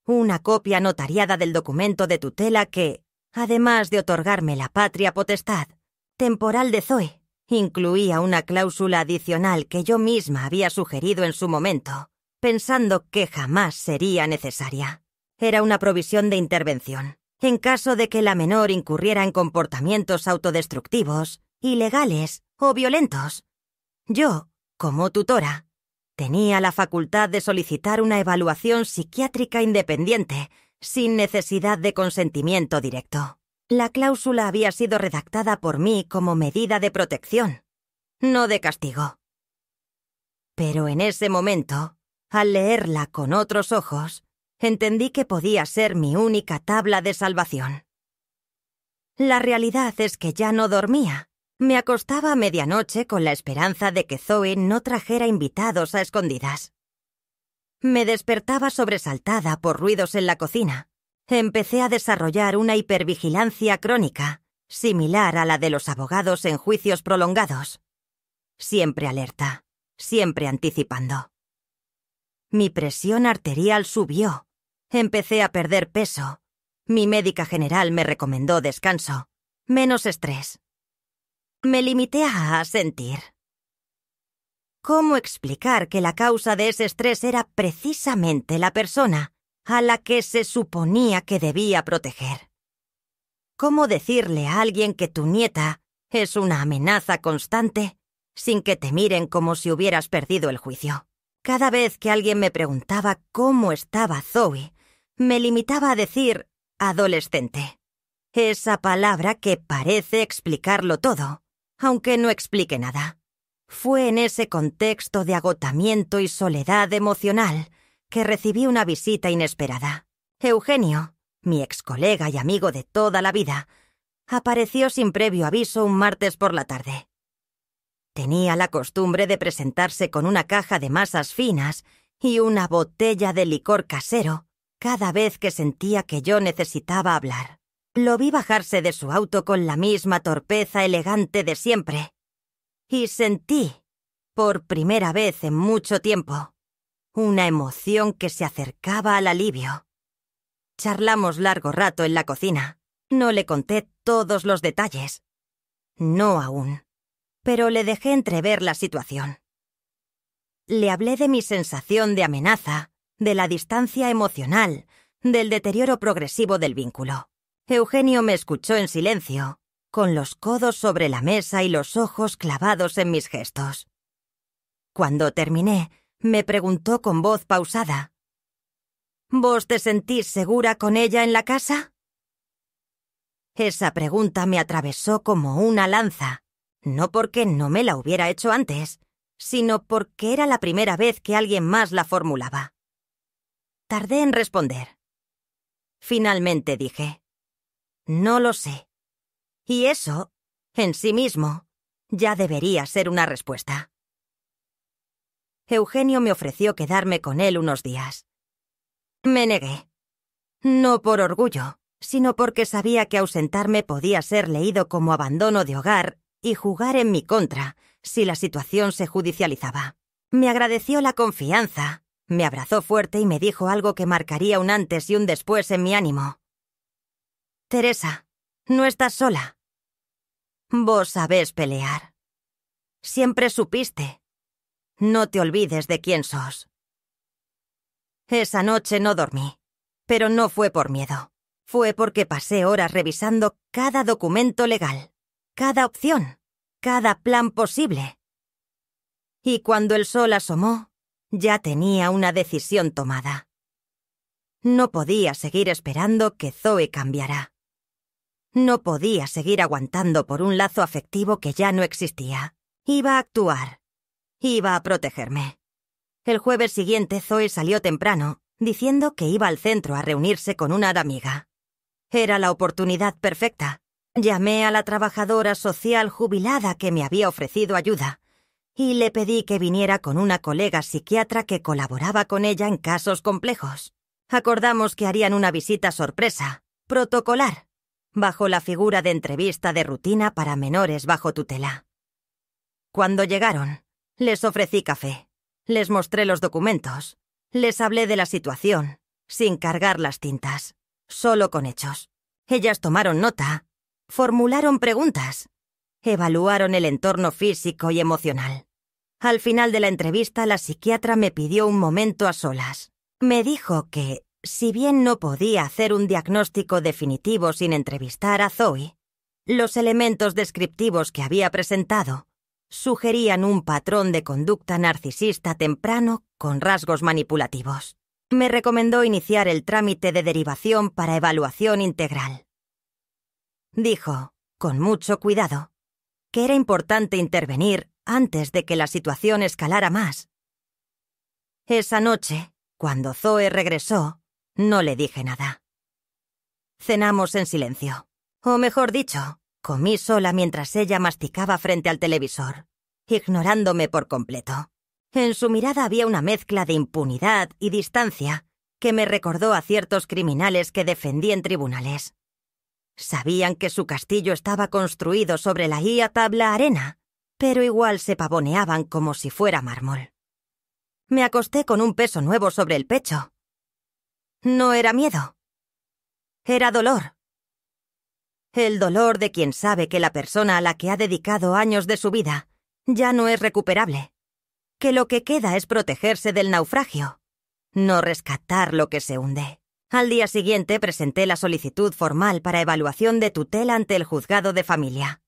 Una copia notariada del documento de tutela que, además de otorgarme la patria potestad temporal de Zoe, incluía una cláusula adicional que yo misma había sugerido en su momento, pensando que jamás sería necesaria. Era una provisión de intervención, en caso de que la menor incurriera en comportamientos autodestructivos, ilegales o violentos. Yo, como tutora, tenía la facultad de solicitar una evaluación psiquiátrica independiente, sin necesidad de consentimiento directo. La cláusula había sido redactada por mí como medida de protección, no de castigo. Pero en ese momento, al leerla con otros ojos, entendí que podía ser mi única tabla de salvación. La realidad es que ya no dormía. Me acostaba a medianoche con la esperanza de que Zoe no trajera invitados a escondidas. Me despertaba sobresaltada por ruidos en la cocina. Empecé a desarrollar una hipervigilancia crónica, similar a la de los abogados en juicios prolongados. Siempre alerta, siempre anticipando. Mi presión arterial subió. Empecé a perder peso. Mi médica general me recomendó descanso, menos estrés. Me limité a asentir. ¿Cómo explicar que la causa de ese estrés era precisamente la persona a la que se suponía que debía proteger? ¿Cómo decirle a alguien que tu nieta es una amenaza constante sin que te miren como si hubieras perdido el juicio? Cada vez que alguien me preguntaba cómo estaba Zoe, me limitaba a decir adolescente. Esa palabra que parece explicarlo todo, aunque no explique nada. Fue en ese contexto de agotamiento y soledad emocional que recibí una visita inesperada. Eugenio, mi excolega y amigo de toda la vida, apareció sin previo aviso un martes por la tarde. Tenía la costumbre de presentarse con una caja de masas finas y una botella de licor casero cada vez que sentía que yo necesitaba hablar. Lo vi bajarse de su auto con la misma torpeza elegante de siempre. Y sentí, por primera vez en mucho tiempo, una emoción que se acercaba al alivio. Charlamos largo rato en la cocina. No le conté todos los detalles. No aún. Pero le dejé entrever la situación. Le hablé de mi sensación de amenaza, de la distancia emocional, del deterioro progresivo del vínculo. Eugenio me escuchó en silencio, con los codos sobre la mesa y los ojos clavados en mis gestos. Cuando terminé, me preguntó con voz pausada: ¿Vos te sentís segura con ella en la casa? Esa pregunta me atravesó como una lanza, no porque no me la hubiera hecho antes, sino porque era la primera vez que alguien más la formulaba. Tardé en responder. Finalmente dije: no lo sé. Y eso, en sí mismo, ya debería ser una respuesta. Eugenio me ofreció quedarme con él unos días. Me negué. No por orgullo, sino porque sabía que ausentarme podía ser leído como abandono de hogar y jugar en mi contra si la situación se judicializaba. Me agradeció la confianza, me abrazó fuerte y me dijo algo que marcaría un antes y un después en mi ánimo. Teresa, no estás sola. Vos sabés pelear. Siempre supiste. No te olvides de quién sos. Esa noche no dormí, pero no fue por miedo. Fue porque pasé horas revisando cada documento legal, cada opción, cada plan posible. Y cuando el sol asomó, ya tenía una decisión tomada. No podía seguir esperando que Zoe cambiara. No podía seguir aguantando por un lazo afectivo que ya no existía. Iba a actuar. Iba a protegerme. El jueves siguiente Zoe salió temprano, diciendo que iba al centro a reunirse con una amiga. Era la oportunidad perfecta. Llamé a la trabajadora social jubilada que me había ofrecido ayuda y le pedí que viniera con una colega psiquiatra que colaboraba con ella en casos complejos. Acordamos que harían una visita sorpresa, protocolar, bajo la figura de entrevista de rutina para menores bajo tutela. Cuando llegaron, les ofrecí café, les mostré los documentos, les hablé de la situación, sin cargar las tintas, solo con hechos. Ellas tomaron nota, formularon preguntas, evaluaron el entorno físico y emocional. Al final de la entrevista, la psiquiatra me pidió un momento a solas. Me dijo que, si bien no podía hacer un diagnóstico definitivo sin entrevistar a Zoe, los elementos descriptivos que había presentado sugerían un patrón de conducta narcisista temprano con rasgos manipulativos. Me recomendó iniciar el trámite de derivación para evaluación integral. Dijo, con mucho cuidado, que era importante intervenir antes de que la situación escalara más. Esa noche, cuando Zoe regresó, no le dije nada. Cenamos en silencio. O mejor dicho, comí sola mientras ella masticaba frente al televisor, ignorándome por completo. En su mirada había una mezcla de impunidad y distancia que me recordó a ciertos criminales que defendí en tribunales. Sabían que su castillo estaba construido sobre la guía tabla arena, pero igual se pavoneaban como si fuera mármol. Me acosté con un peso nuevo sobre el pecho. No era miedo. Era dolor. El dolor de quien sabe que la persona a la que ha dedicado años de su vida ya no es recuperable, que lo que queda es protegerse del naufragio, no rescatar lo que se hunde. Al día siguiente presenté la solicitud formal para evaluación de tutela ante el juzgado de familia.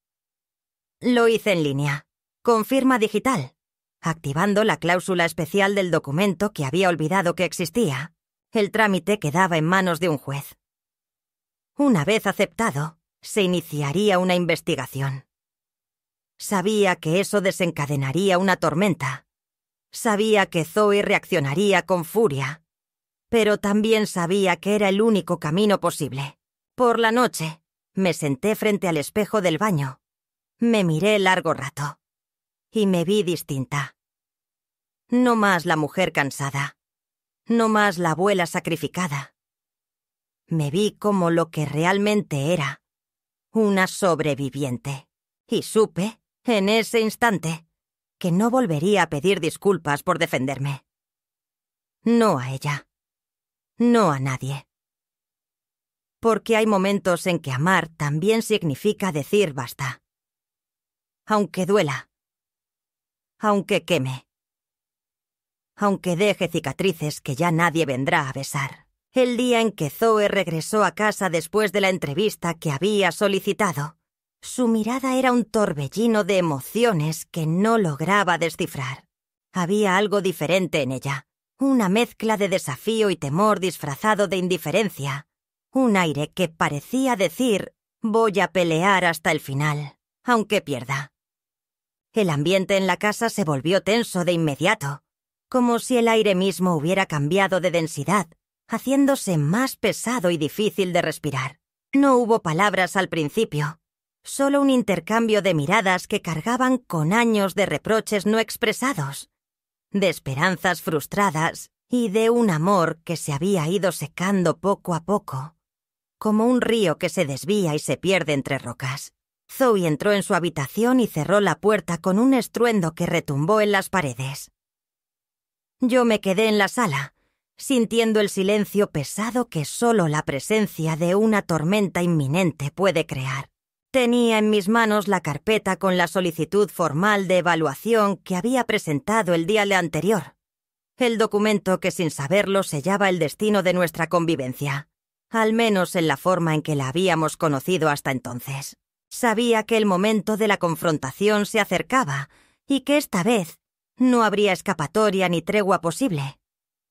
Lo hice en línea, con firma digital, activando la cláusula especial del documento que había olvidado que existía. El trámite quedaba en manos de un juez. Una vez aceptado, se iniciaría una investigación. Sabía que eso desencadenaría una tormenta. Sabía que Zoe reaccionaría con furia. Pero también sabía que era el único camino posible. Por la noche, me senté frente al espejo del baño. Me miré largo rato. Y me vi distinta. No más la mujer cansada. No más la abuela sacrificada. Me vi como lo que realmente era. Una sobreviviente. Y supe, en ese instante, que no volvería a pedir disculpas por defenderme. No a ella. No a nadie. Porque hay momentos en que amar también significa decir basta. Aunque duela. Aunque queme. Aunque deje cicatrices que ya nadie vendrá a besar. El día en que Zoe regresó a casa después de la entrevista que había solicitado, su mirada era un torbellino de emociones que no lograba descifrar. Había algo diferente en ella. Una mezcla de desafío y temor disfrazado de indiferencia. Un aire que parecía decir, voy a pelear hasta el final, aunque pierda. El ambiente en la casa se volvió tenso de inmediato, como si el aire mismo hubiera cambiado de densidad, haciéndose más pesado y difícil de respirar. No hubo palabras al principio, solo un intercambio de miradas que cargaban con años de reproches no expresados, de esperanzas frustradas y de un amor que se había ido secando poco a poco, como un río que se desvía y se pierde entre rocas. Zoe entró en su habitación y cerró la puerta con un estruendo que retumbó en las paredes. Yo me quedé en la sala, sintiendo el silencio pesado que solo la presencia de una tormenta inminente puede crear. Tenía en mis manos la carpeta con la solicitud formal de evaluación que había presentado el día anterior. El documento que sin saberlo sellaba el destino de nuestra convivencia, al menos en la forma en que la habíamos conocido hasta entonces. Sabía que el momento de la confrontación se acercaba y que esta vez no habría escapatoria ni tregua posible.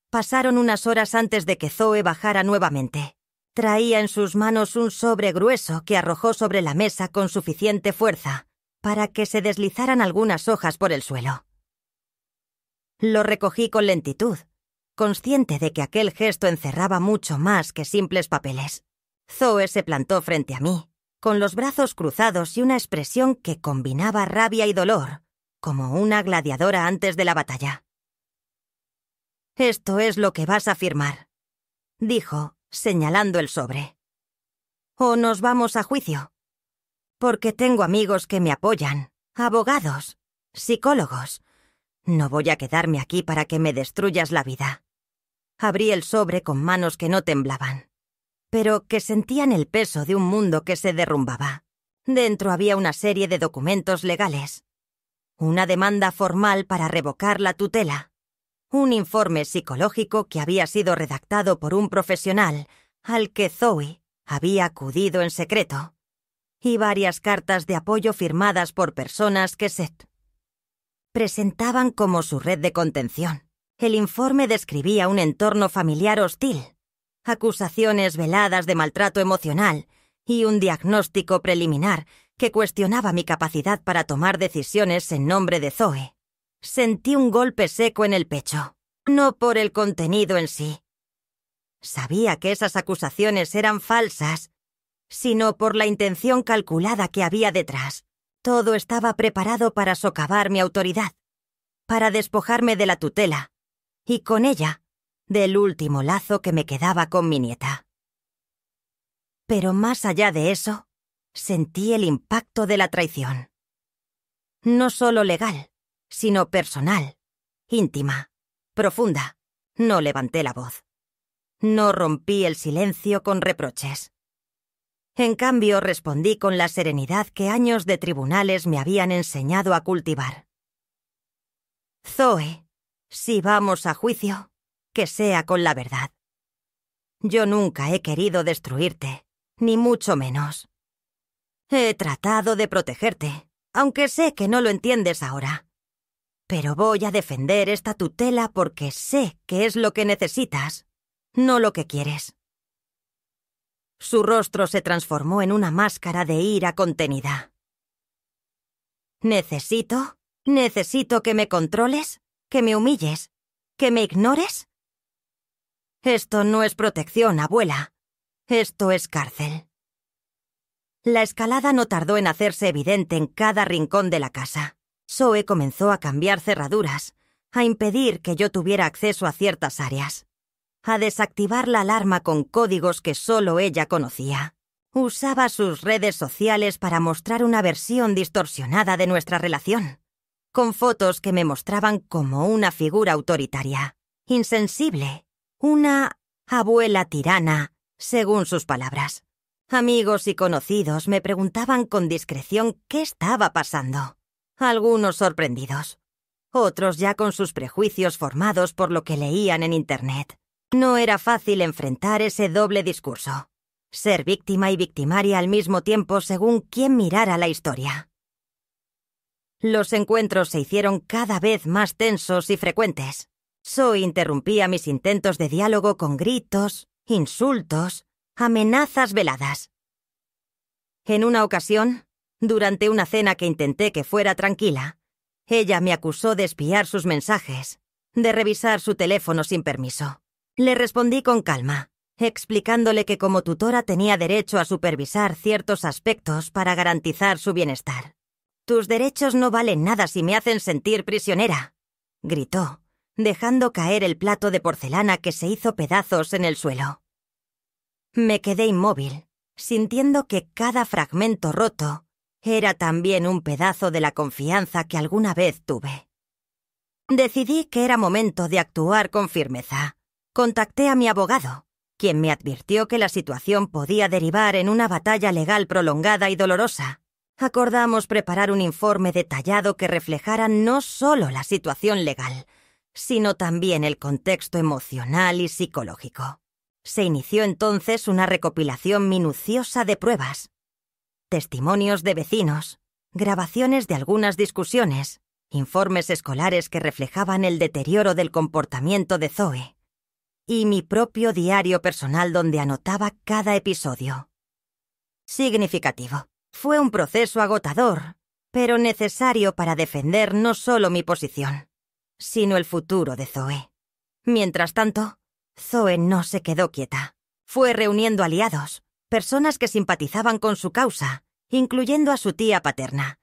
Pasaron unas horas antes de que Zoe bajara nuevamente. Traía en sus manos un sobre grueso que arrojó sobre la mesa con suficiente fuerza para que se deslizaran algunas hojas por el suelo. Lo recogí con lentitud, consciente de que aquel gesto encerraba mucho más que simples papeles. Zoe se plantó frente a mí, con los brazos cruzados y una expresión que combinaba rabia y dolor, como una gladiadora antes de la batalla. «Esto es lo que vas a firmar», dijo, señalando el sobre. «O nos vamos a juicio. Porque tengo amigos que me apoyan, abogados, psicólogos. No voy a quedarme aquí para que me destruyas la vida». Abrí el sobre con manos que no temblaban, pero que sentían el peso de un mundo que se derrumbaba. Dentro había una serie de documentos legales. Una demanda formal para revocar la tutela. Un informe psicológico que había sido redactado por un profesional al que Zoe había acudido en secreto. Y varias cartas de apoyo firmadas por personas que se presentaban como su red de contención. El informe describía un entorno familiar hostil, acusaciones veladas de maltrato emocional y un diagnóstico preliminar que cuestionaba mi capacidad para tomar decisiones en nombre de Zoe. Sentí un golpe seco en el pecho, no por el contenido en sí. Sabía que esas acusaciones eran falsas, sino por la intención calculada que había detrás. Todo estaba preparado para socavar mi autoridad, para despojarme de la tutela, y con ella, del último lazo que me quedaba con mi nieta. Pero más allá de eso, sentí el impacto de la traición. No solo legal, sino personal, íntima, profunda. No levanté la voz. No rompí el silencio con reproches. En cambio, respondí con la serenidad que años de tribunales me habían enseñado a cultivar. Zoe, si vamos a juicio, que sea con la verdad. Yo nunca he querido destruirte, ni mucho menos. He tratado de protegerte, aunque sé que no lo entiendes ahora. Pero voy a defender esta tutela porque sé que es lo que necesitas, no lo que quieres. Su rostro se transformó en una máscara de ira contenida. ¿Necesito que me controles? ¿Que me humilles? ¿Que me ignores? Esto no es protección, abuela. Esto es cárcel. La escalada no tardó en hacerse evidente en cada rincón de la casa. Zoe comenzó a cambiar cerraduras, a impedir que yo tuviera acceso a ciertas áreas, a desactivar la alarma con códigos que solo ella conocía. Usaba sus redes sociales para mostrar una versión distorsionada de nuestra relación, con fotos que me mostraban como una figura autoritaria, insensible, una abuela tirana, según sus palabras. Amigos y conocidos me preguntaban con discreción qué estaba pasando. Algunos sorprendidos, otros ya con sus prejuicios formados por lo que leían en Internet. No era fácil enfrentar ese doble discurso, ser víctima y victimaria al mismo tiempo según quién mirara la historia. Los encuentros se hicieron cada vez más tensos y frecuentes. Zoe interrumpía mis intentos de diálogo con gritos, insultos, amenazas veladas. En una ocasión, durante una cena que intenté que fuera tranquila, ella me acusó de espiar sus mensajes, de revisar su teléfono sin permiso. Le respondí con calma, explicándole que como tutora tenía derecho a supervisar ciertos aspectos para garantizar su bienestar. «Tus derechos no valen nada si me hacen sentir prisionera», gritó, dejando caer el plato de porcelana que se hizo pedazos en el suelo. Me quedé inmóvil, sintiendo que cada fragmento roto era también un pedazo de la confianza que alguna vez tuve. Decidí que era momento de actuar con firmeza. Contacté a mi abogado, quien me advirtió que la situación podía derivar en una batalla legal prolongada y dolorosa. Acordamos preparar un informe detallado que reflejara no solo la situación legal, sino también el contexto emocional y psicológico. Se inició entonces una recopilación minuciosa de pruebas, testimonios de vecinos, grabaciones de algunas discusiones, informes escolares que reflejaban el deterioro del comportamiento de Zoe, y mi propio diario personal donde anotaba cada episodio. Significativo. Fue un proceso agotador, pero necesario para defender no solo mi posición, sino el futuro de Zoe. Mientras tanto, Zoe no se quedó quieta. Fue reuniendo aliados, personas que simpatizaban con su causa, incluyendo a su tía paterna,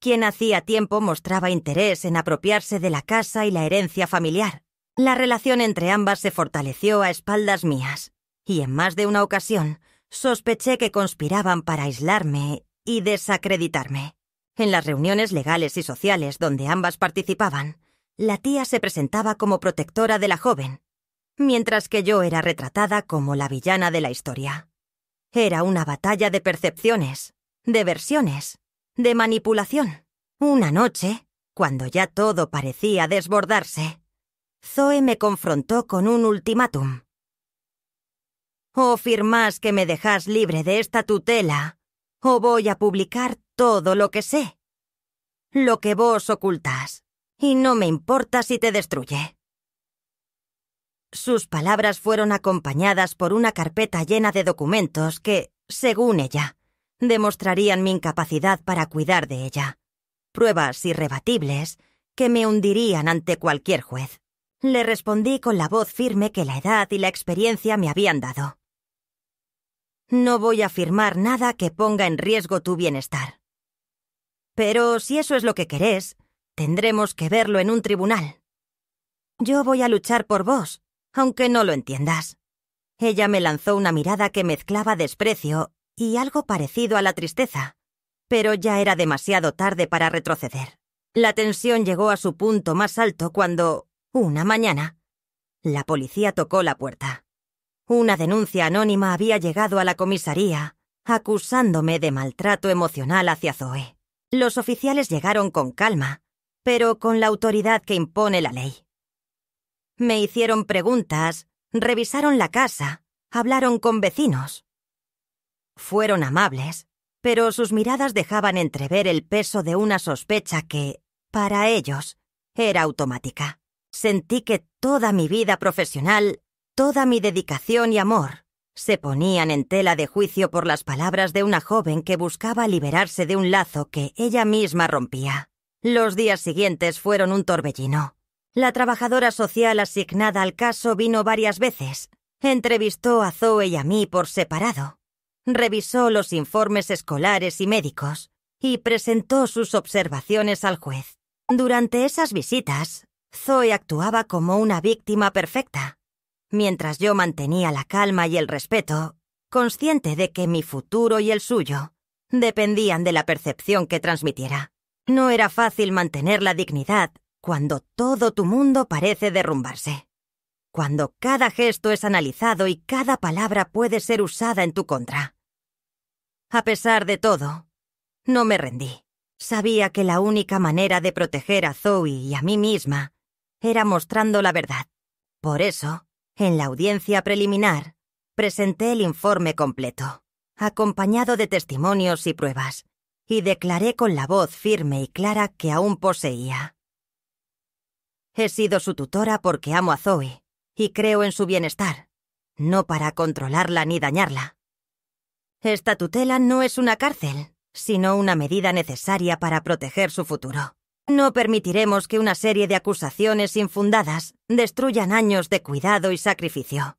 quien hacía tiempo mostraba interés en apropiarse de la casa y la herencia familiar. La relación entre ambas se fortaleció a espaldas mías, y en más de una ocasión sospeché que conspiraban para aislarme y desacreditarme. En las reuniones legales y sociales donde ambas participaban, la tía se presentaba como protectora de la joven, mientras que yo era retratada como la villana de la historia. Era una batalla de percepciones, de versiones, de manipulación. Una noche, cuando ya todo parecía desbordarse, Zoe me confrontó con un ultimátum. O firmás que me dejás libre de esta tutela, o voy a publicar todo lo que sé, lo que vos ocultás, y no me importa si te destruye. Sus palabras fueron acompañadas por una carpeta llena de documentos que, según ella, demostrarían mi incapacidad para cuidar de ella. Pruebas irrebatibles que me hundirían ante cualquier juez. Le respondí con la voz firme que la edad y la experiencia me habían dado. No voy a firmar nada que ponga en riesgo tu bienestar. Pero si eso es lo que querés, tendremos que verlo en un tribunal. Yo voy a luchar por vos, aunque no lo entiendas. Ella me lanzó una mirada que mezclaba desprecio y algo parecido a la tristeza, pero ya era demasiado tarde para retroceder. La tensión llegó a su punto más alto cuando, una mañana, la policía tocó la puerta. Una denuncia anónima había llegado a la comisaría, acusándome de maltrato emocional hacia Zoe. Los oficiales llegaron con calma, pero con la autoridad que impone la ley. Me hicieron preguntas, revisaron la casa, hablaron con vecinos. Fueron amables, pero sus miradas dejaban entrever el peso de una sospecha que, para ellos, era automática. Sentí que toda mi vida profesional, toda mi dedicación y amor, se ponían en tela de juicio por las palabras de una joven que buscaba liberarse de un lazo que ella misma rompía. Los días siguientes fueron un torbellino. La trabajadora social asignada al caso vino varias veces, entrevistó a Zoe y a mí por separado, revisó los informes escolares y médicos y presentó sus observaciones al juez. Durante esas visitas, Zoe actuaba como una víctima perfecta, mientras yo mantenía la calma y el respeto, consciente de que mi futuro y el suyo dependían de la percepción que transmitiera. No era fácil mantener la dignidad cuando todo tu mundo parece derrumbarse. Cuando cada gesto es analizado y cada palabra puede ser usada en tu contra. A pesar de todo, no me rendí. Sabía que la única manera de proteger a Zoe y a mí misma era mostrando la verdad. Por eso, en la audiencia preliminar, presenté el informe completo, acompañado de testimonios y pruebas, y declaré con la voz firme y clara que aún poseía. He sido su tutora porque amo a Zoe y creo en su bienestar, no para controlarla ni dañarla. Esta tutela no es una cárcel, sino una medida necesaria para proteger su futuro. No permitiremos que una serie de acusaciones infundadas destruyan años de cuidado y sacrificio.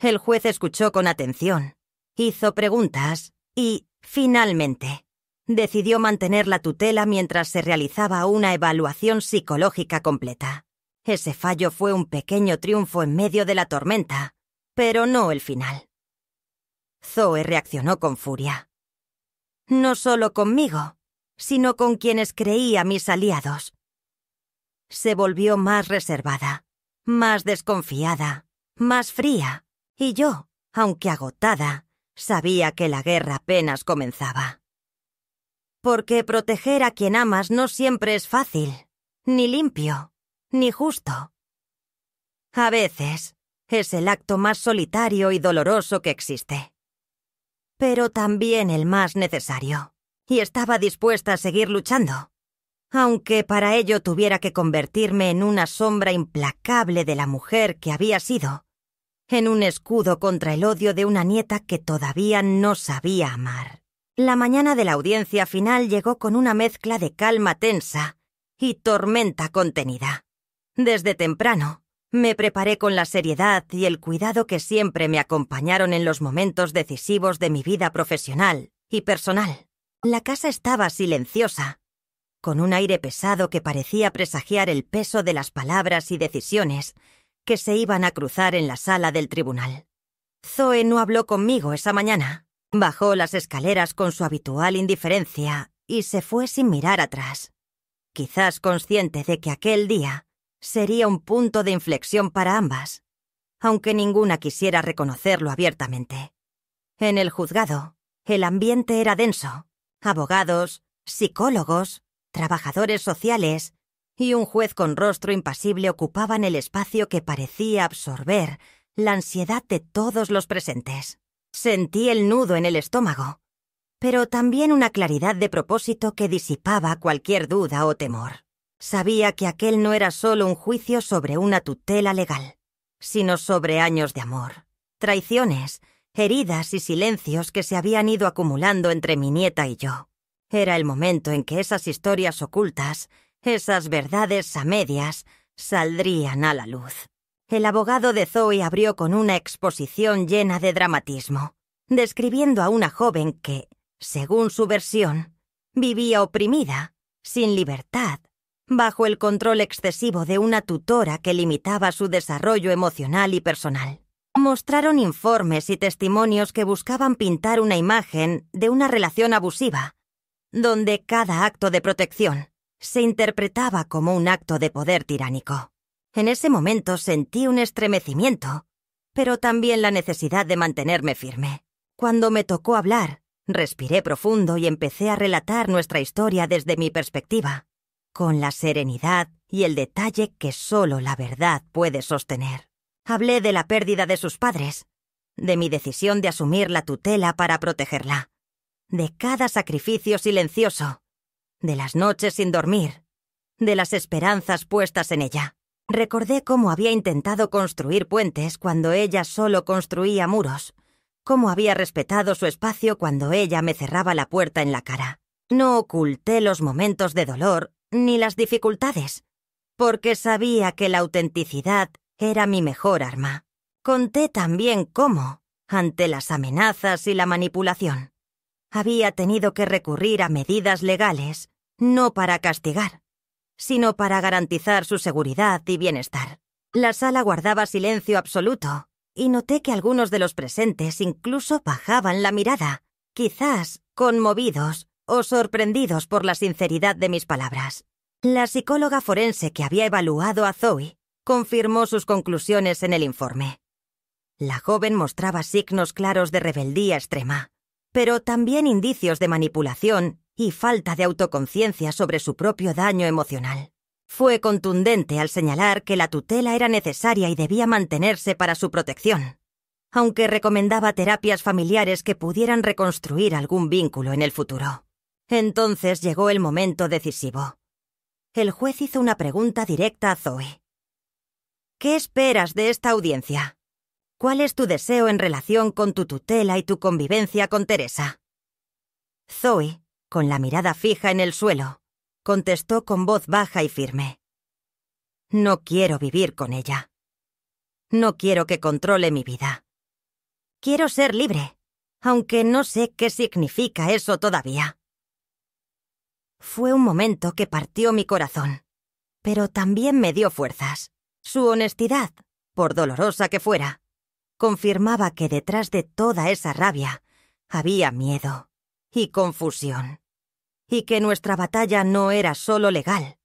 El juez escuchó con atención, hizo preguntas y, finalmente, decidió mantener la tutela mientras se realizaba una evaluación psicológica completa. Ese fallo fue un pequeño triunfo en medio de la tormenta, pero no el final. Zoe reaccionó con furia. No solo conmigo, sino con quienes creía mis aliados. Se volvió más reservada, más desconfiada, más fría, y yo, aunque agotada, sabía que la guerra apenas comenzaba. Porque proteger a quien amas no siempre es fácil, ni limpio, ni justo. A veces es el acto más solitario y doloroso que existe. Pero también el más necesario, y estaba dispuesta a seguir luchando, aunque para ello tuviera que convertirme en una sombra implacable de la mujer que había sido, en un escudo contra el odio de una nieta que todavía no sabía amar. La mañana de la audiencia final llegó con una mezcla de calma tensa y tormenta contenida. Desde temprano, me preparé con la seriedad y el cuidado que siempre me acompañaron en los momentos decisivos de mi vida profesional y personal. La casa estaba silenciosa, con un aire pesado que parecía presagiar el peso de las palabras y decisiones que se iban a cruzar en la sala del tribunal. Zoe no habló conmigo esa mañana. Bajó las escaleras con su habitual indiferencia y se fue sin mirar atrás, quizás consciente de que aquel día sería un punto de inflexión para ambas, aunque ninguna quisiera reconocerlo abiertamente. En el juzgado, el ambiente era denso. Abogados, psicólogos, trabajadores sociales y un juez con rostro impasible ocupaban el espacio que parecía absorber la ansiedad de todos los presentes. Sentí el nudo en el estómago, pero también una claridad de propósito que disipaba cualquier duda o temor. Sabía que aquel no era solo un juicio sobre una tutela legal, sino sobre años de amor, traiciones, heridas y silencios que se habían ido acumulando entre mi nieta y yo. Era el momento en que esas historias ocultas, esas verdades a medias, saldrían a la luz. El abogado de Zoe abrió con una exposición llena de dramatismo, describiendo a una joven que, según su versión, vivía oprimida, sin libertad, bajo el control excesivo de una tutora que limitaba su desarrollo emocional y personal. Mostraron informes y testimonios que buscaban pintar una imagen de una relación abusiva, donde cada acto de protección se interpretaba como un acto de poder tiránico. En ese momento sentí un estremecimiento, pero también la necesidad de mantenerme firme. Cuando me tocó hablar, respiré profundo y empecé a relatar nuestra historia desde mi perspectiva, con la serenidad y el detalle que solo la verdad puede sostener. Hablé de la pérdida de sus padres, de mi decisión de asumir la tutela para protegerla, de cada sacrificio silencioso, de las noches sin dormir, de las esperanzas puestas en ella. Recordé cómo había intentado construir puentes cuando ella solo construía muros, cómo había respetado su espacio cuando ella me cerraba la puerta en la cara. No oculté los momentos de dolor ni las dificultades, porque sabía que la autenticidad era mi mejor arma. Conté también cómo, ante las amenazas y la manipulación, había tenido que recurrir a medidas legales, no para castigar, sino para garantizar su seguridad y bienestar. La sala guardaba silencio absoluto, y noté que algunos de los presentes incluso bajaban la mirada, quizás conmovidos o sorprendidos por la sinceridad de mis palabras. La psicóloga forense que había evaluado a Zoe confirmó sus conclusiones en el informe. La joven mostraba signos claros de rebeldía extrema, pero también indicios de manipulación y falta de autoconciencia sobre su propio daño emocional. Fue contundente al señalar que la tutela era necesaria y debía mantenerse para su protección, aunque recomendaba terapias familiares que pudieran reconstruir algún vínculo en el futuro. Entonces llegó el momento decisivo. El juez hizo una pregunta directa a Zoe. ¿Qué esperas de esta audiencia? ¿Cuál es tu deseo en relación con tu tutela y tu convivencia con Teresa? Zoe, con la mirada fija en el suelo, contestó con voz baja y firme. No quiero vivir con ella. No quiero que controle mi vida. Quiero ser libre, aunque no sé qué significa eso todavía. Fue un momento que partió mi corazón, pero también me dio fuerzas. Su honestidad, por dolorosa que fuera, confirmaba que detrás de toda esa rabia había miedo y confusión, y que nuestra batalla no era solo legal,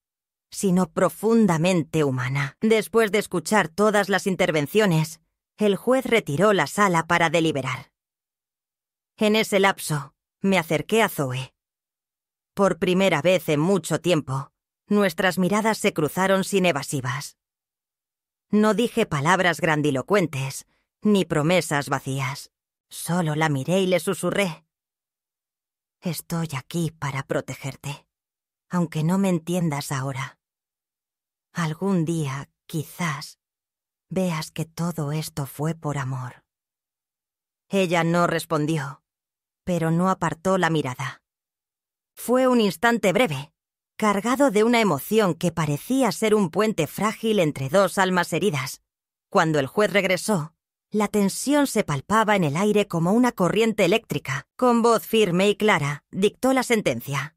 sino profundamente humana. Después de escuchar todas las intervenciones, el juez retiró la sala para deliberar. En ese lapso, me acerqué a Zoe. Por primera vez en mucho tiempo, nuestras miradas se cruzaron sin evasivas. No dije palabras grandilocuentes, ni promesas vacías. Solo la miré y le susurré. Estoy aquí para protegerte. aunque no me entiendas ahora. Algún día, quizás, veas que todo esto fue por amor». Ella no respondió, pero no apartó la mirada. Fue un instante breve, cargado de una emoción que parecía ser un puente frágil entre dos almas heridas. Cuando el juez regresó, la tensión se palpaba en el aire como una corriente eléctrica. Con voz firme y clara, dictó la sentencia.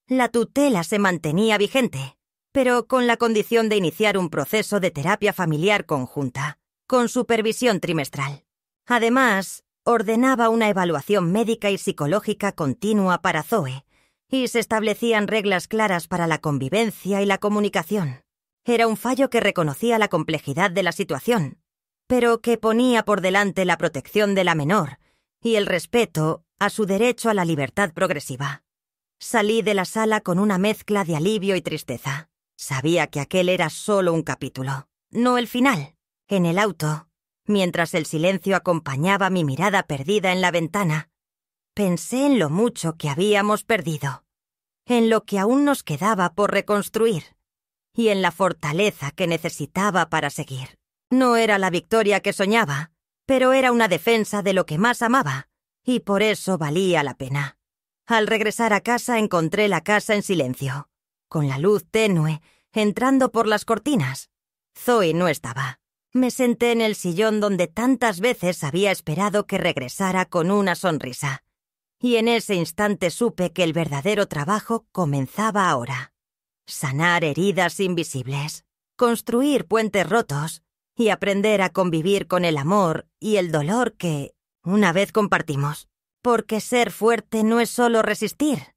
La tutela se mantenía vigente, pero con la condición de iniciar un proceso de terapia familiar conjunta, con supervisión trimestral. Además, ordenaba una evaluación médica y psicológica continua para Zoe, y se establecían reglas claras para la convivencia y la comunicación. Era un fallo que reconocía la complejidad de la situación, pero que ponía por delante la protección de la menor y el respeto a su derecho a la libertad progresiva. Salí de la sala con una mezcla de alivio y tristeza. Sabía que aquel era solo un capítulo, no el final. En el auto, mientras el silencio acompañaba mi mirada perdida en la ventana, pensé en lo mucho que habíamos perdido, en lo que aún nos quedaba por reconstruir y en la fortaleza que necesitaba para seguir. No era la victoria que soñaba, pero era una defensa de lo que más amaba, y por eso valía la pena. Al regresar a casa encontré la casa en silencio, con la luz tenue entrando por las cortinas. Zoe no estaba. Me senté en el sillón donde tantas veces había esperado que regresara con una sonrisa, y en ese instante supe que el verdadero trabajo comenzaba ahora. Sanar heridas invisibles, construir puentes rotos y aprender a convivir con el amor y el dolor que una vez compartimos. Porque ser fuerte no es solo resistir,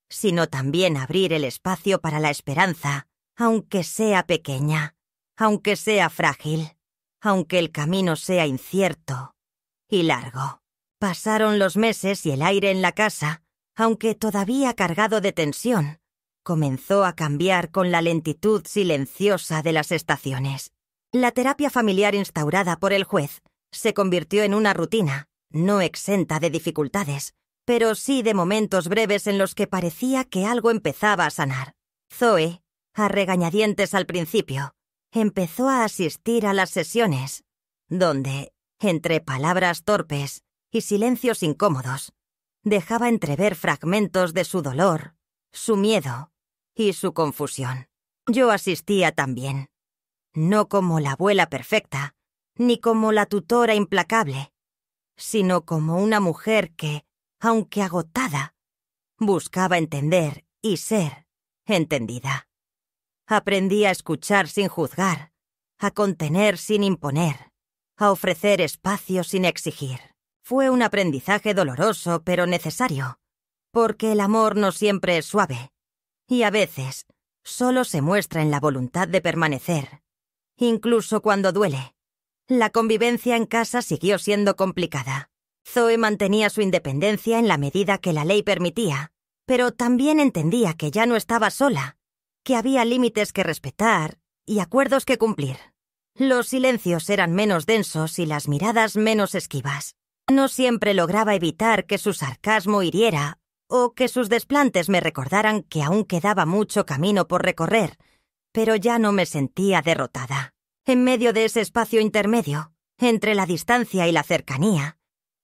sino también abrir el espacio para la esperanza, aunque sea pequeña, aunque sea frágil, aunque el camino sea incierto y largo. Pasaron los meses y el aire en la casa, aunque todavía cargado de tensión, comenzó a cambiar con la lentitud silenciosa de las estaciones. La terapia familiar instaurada por el juez se convirtió en una rutina, no exenta de dificultades, pero sí de momentos breves en los que parecía que algo empezaba a sanar. Zoe, a regañadientes al principio, empezó a asistir a las sesiones, donde, entre palabras torpes y silencios incómodos, dejaba entrever fragmentos de su dolor, su miedo y su confusión. Yo asistía también, no como la abuela perfecta, ni como la tutora implacable, sino como una mujer que, aunque agotada, buscaba entender y ser entendida. Aprendí a escuchar sin juzgar, a contener sin imponer, a ofrecer espacio sin exigir. Fue un aprendizaje doloroso pero necesario, porque el amor no siempre es suave, y a veces solo se muestra en la voluntad de permanecer, incluso cuando duele. La convivencia en casa siguió siendo complicada. Zoe mantenía su independencia en la medida que la ley permitía, pero también entendía que ya no estaba sola, que había límites que respetar y acuerdos que cumplir. Los silencios eran menos densos y las miradas menos esquivas. No siempre lograba evitar que su sarcasmo hiriera o que sus desplantes me recordaran que aún quedaba mucho camino por recorrer, pero ya no me sentía derrotada. En medio de ese espacio intermedio, entre la distancia y la cercanía,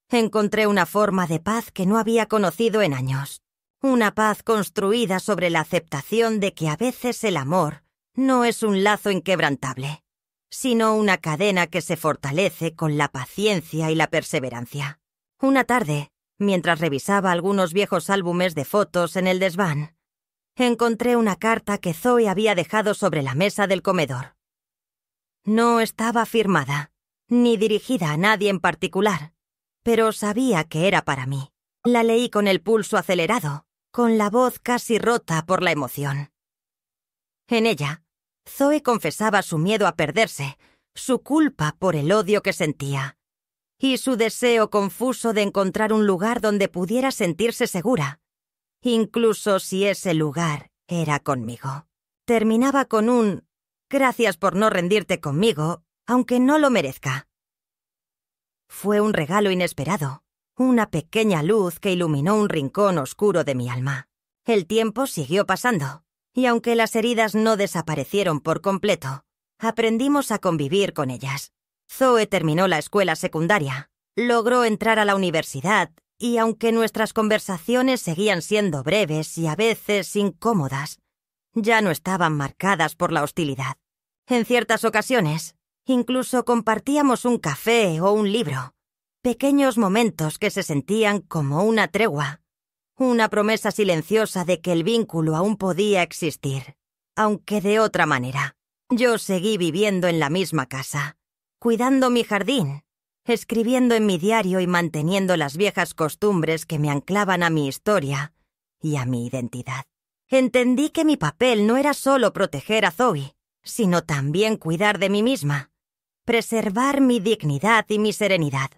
encontré una forma de paz que no había conocido en años. Una paz construida sobre la aceptación de que a veces el amor no es un lazo inquebrantable, sino una cadena que se fortalece con la paciencia y la perseverancia. Una tarde, mientras revisaba algunos viejos álbumes de fotos en el desván, encontré una carta que Zoe había dejado sobre la mesa del comedor. No estaba firmada, ni dirigida a nadie en particular, pero sabía que era para mí. La leí con el pulso acelerado, con la voz casi rota por la emoción. En ella, Zoe confesaba su miedo a perderse, su culpa por el odio que sentía, y su deseo confuso de encontrar un lugar donde pudiera sentirse segura, incluso si ese lugar era conmigo. Terminaba con un «Gracias por no rendirte conmigo, aunque no lo merezca». Fue un regalo inesperado, una pequeña luz que iluminó un rincón oscuro de mi alma. El tiempo siguió pasando, y aunque las heridas no desaparecieron por completo, aprendimos a convivir con ellas. Zoe terminó la escuela secundaria, logró entrar a la universidad, y aunque nuestras conversaciones seguían siendo breves y a veces incómodas, ya no estaban marcadas por la hostilidad. En ciertas ocasiones, incluso compartíamos un café o un libro, pequeños momentos que se sentían como una tregua, una promesa silenciosa de que el vínculo aún podía existir, aunque de otra manera. Yo seguí viviendo en la misma casa, cuidando mi jardín, escribiendo en mi diario y manteniendo las viejas costumbres que me anclaban a mi historia y a mi identidad. Entendí que mi papel no era solo proteger a Zoe, sino también cuidar de mí misma, preservar mi dignidad y mi serenidad,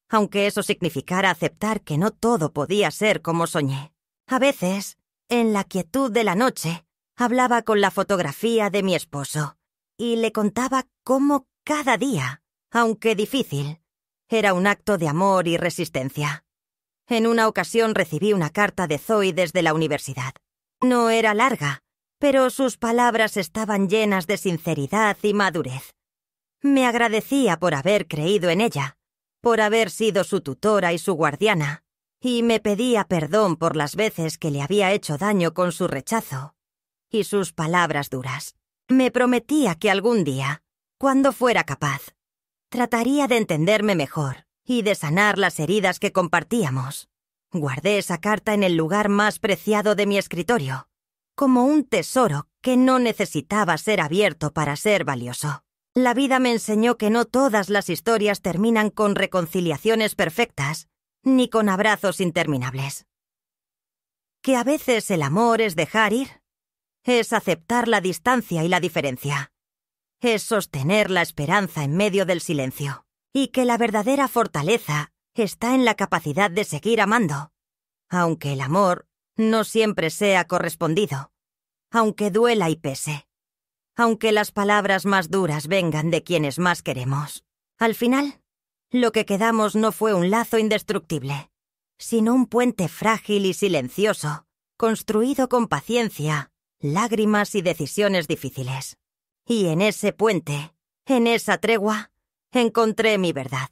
aunque eso significara aceptar que no todo podía ser como soñé. A veces, en la quietud de la noche, hablaba con la fotografía de mi esposo y le contaba cómo cada día, aunque difícil, era un acto de amor y resistencia. En una ocasión recibí una carta de Zoe desde la universidad. No era larga, pero sus palabras estaban llenas de sinceridad y madurez. Me agradecía por haber creído en ella, por haber sido su tutora y su guardiana, y me pedía perdón por las veces que le había hecho daño con su rechazo y sus palabras duras. Me prometía que algún día, cuando fuera capaz, trataría de entenderme mejor y de sanar las heridas que compartíamos. Guardé esa carta en el lugar más preciado de mi escritorio, como un tesoro que no necesitaba ser abierto para ser valioso. La vida me enseñó que no todas las historias terminan con reconciliaciones perfectas, ni con abrazos interminables. Que a veces el amor es dejar ir, es aceptar la distancia y la diferencia, es sostener la esperanza en medio del silencio, y que la verdadera fortaleza está en la capacidad de seguir amando, aunque el amor no siempre sea correspondido, aunque duela y pese, aunque las palabras más duras vengan de quienes más queremos. Al final, lo que quedamos no fue un lazo indestructible, sino un puente frágil y silencioso, construido con paciencia, lágrimas y decisiones difíciles. Y en ese puente, en esa tregua, encontré mi verdad.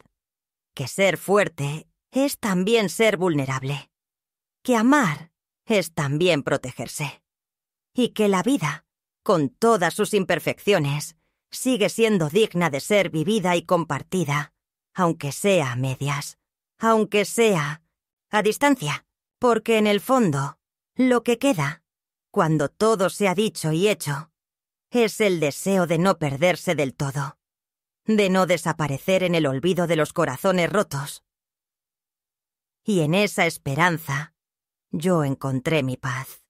Que ser fuerte es también ser vulnerable. Que amar es también protegerse. Y que la vida, con todas sus imperfecciones, sigue siendo digna de ser vivida y compartida, aunque sea a medias, aunque sea a distancia, porque en el fondo, lo que queda, cuando todo se ha dicho y hecho, es el deseo de no perderse del todo, de no desaparecer en el olvido de los corazones rotos. Y en esa esperanza, yo encontré mi paz.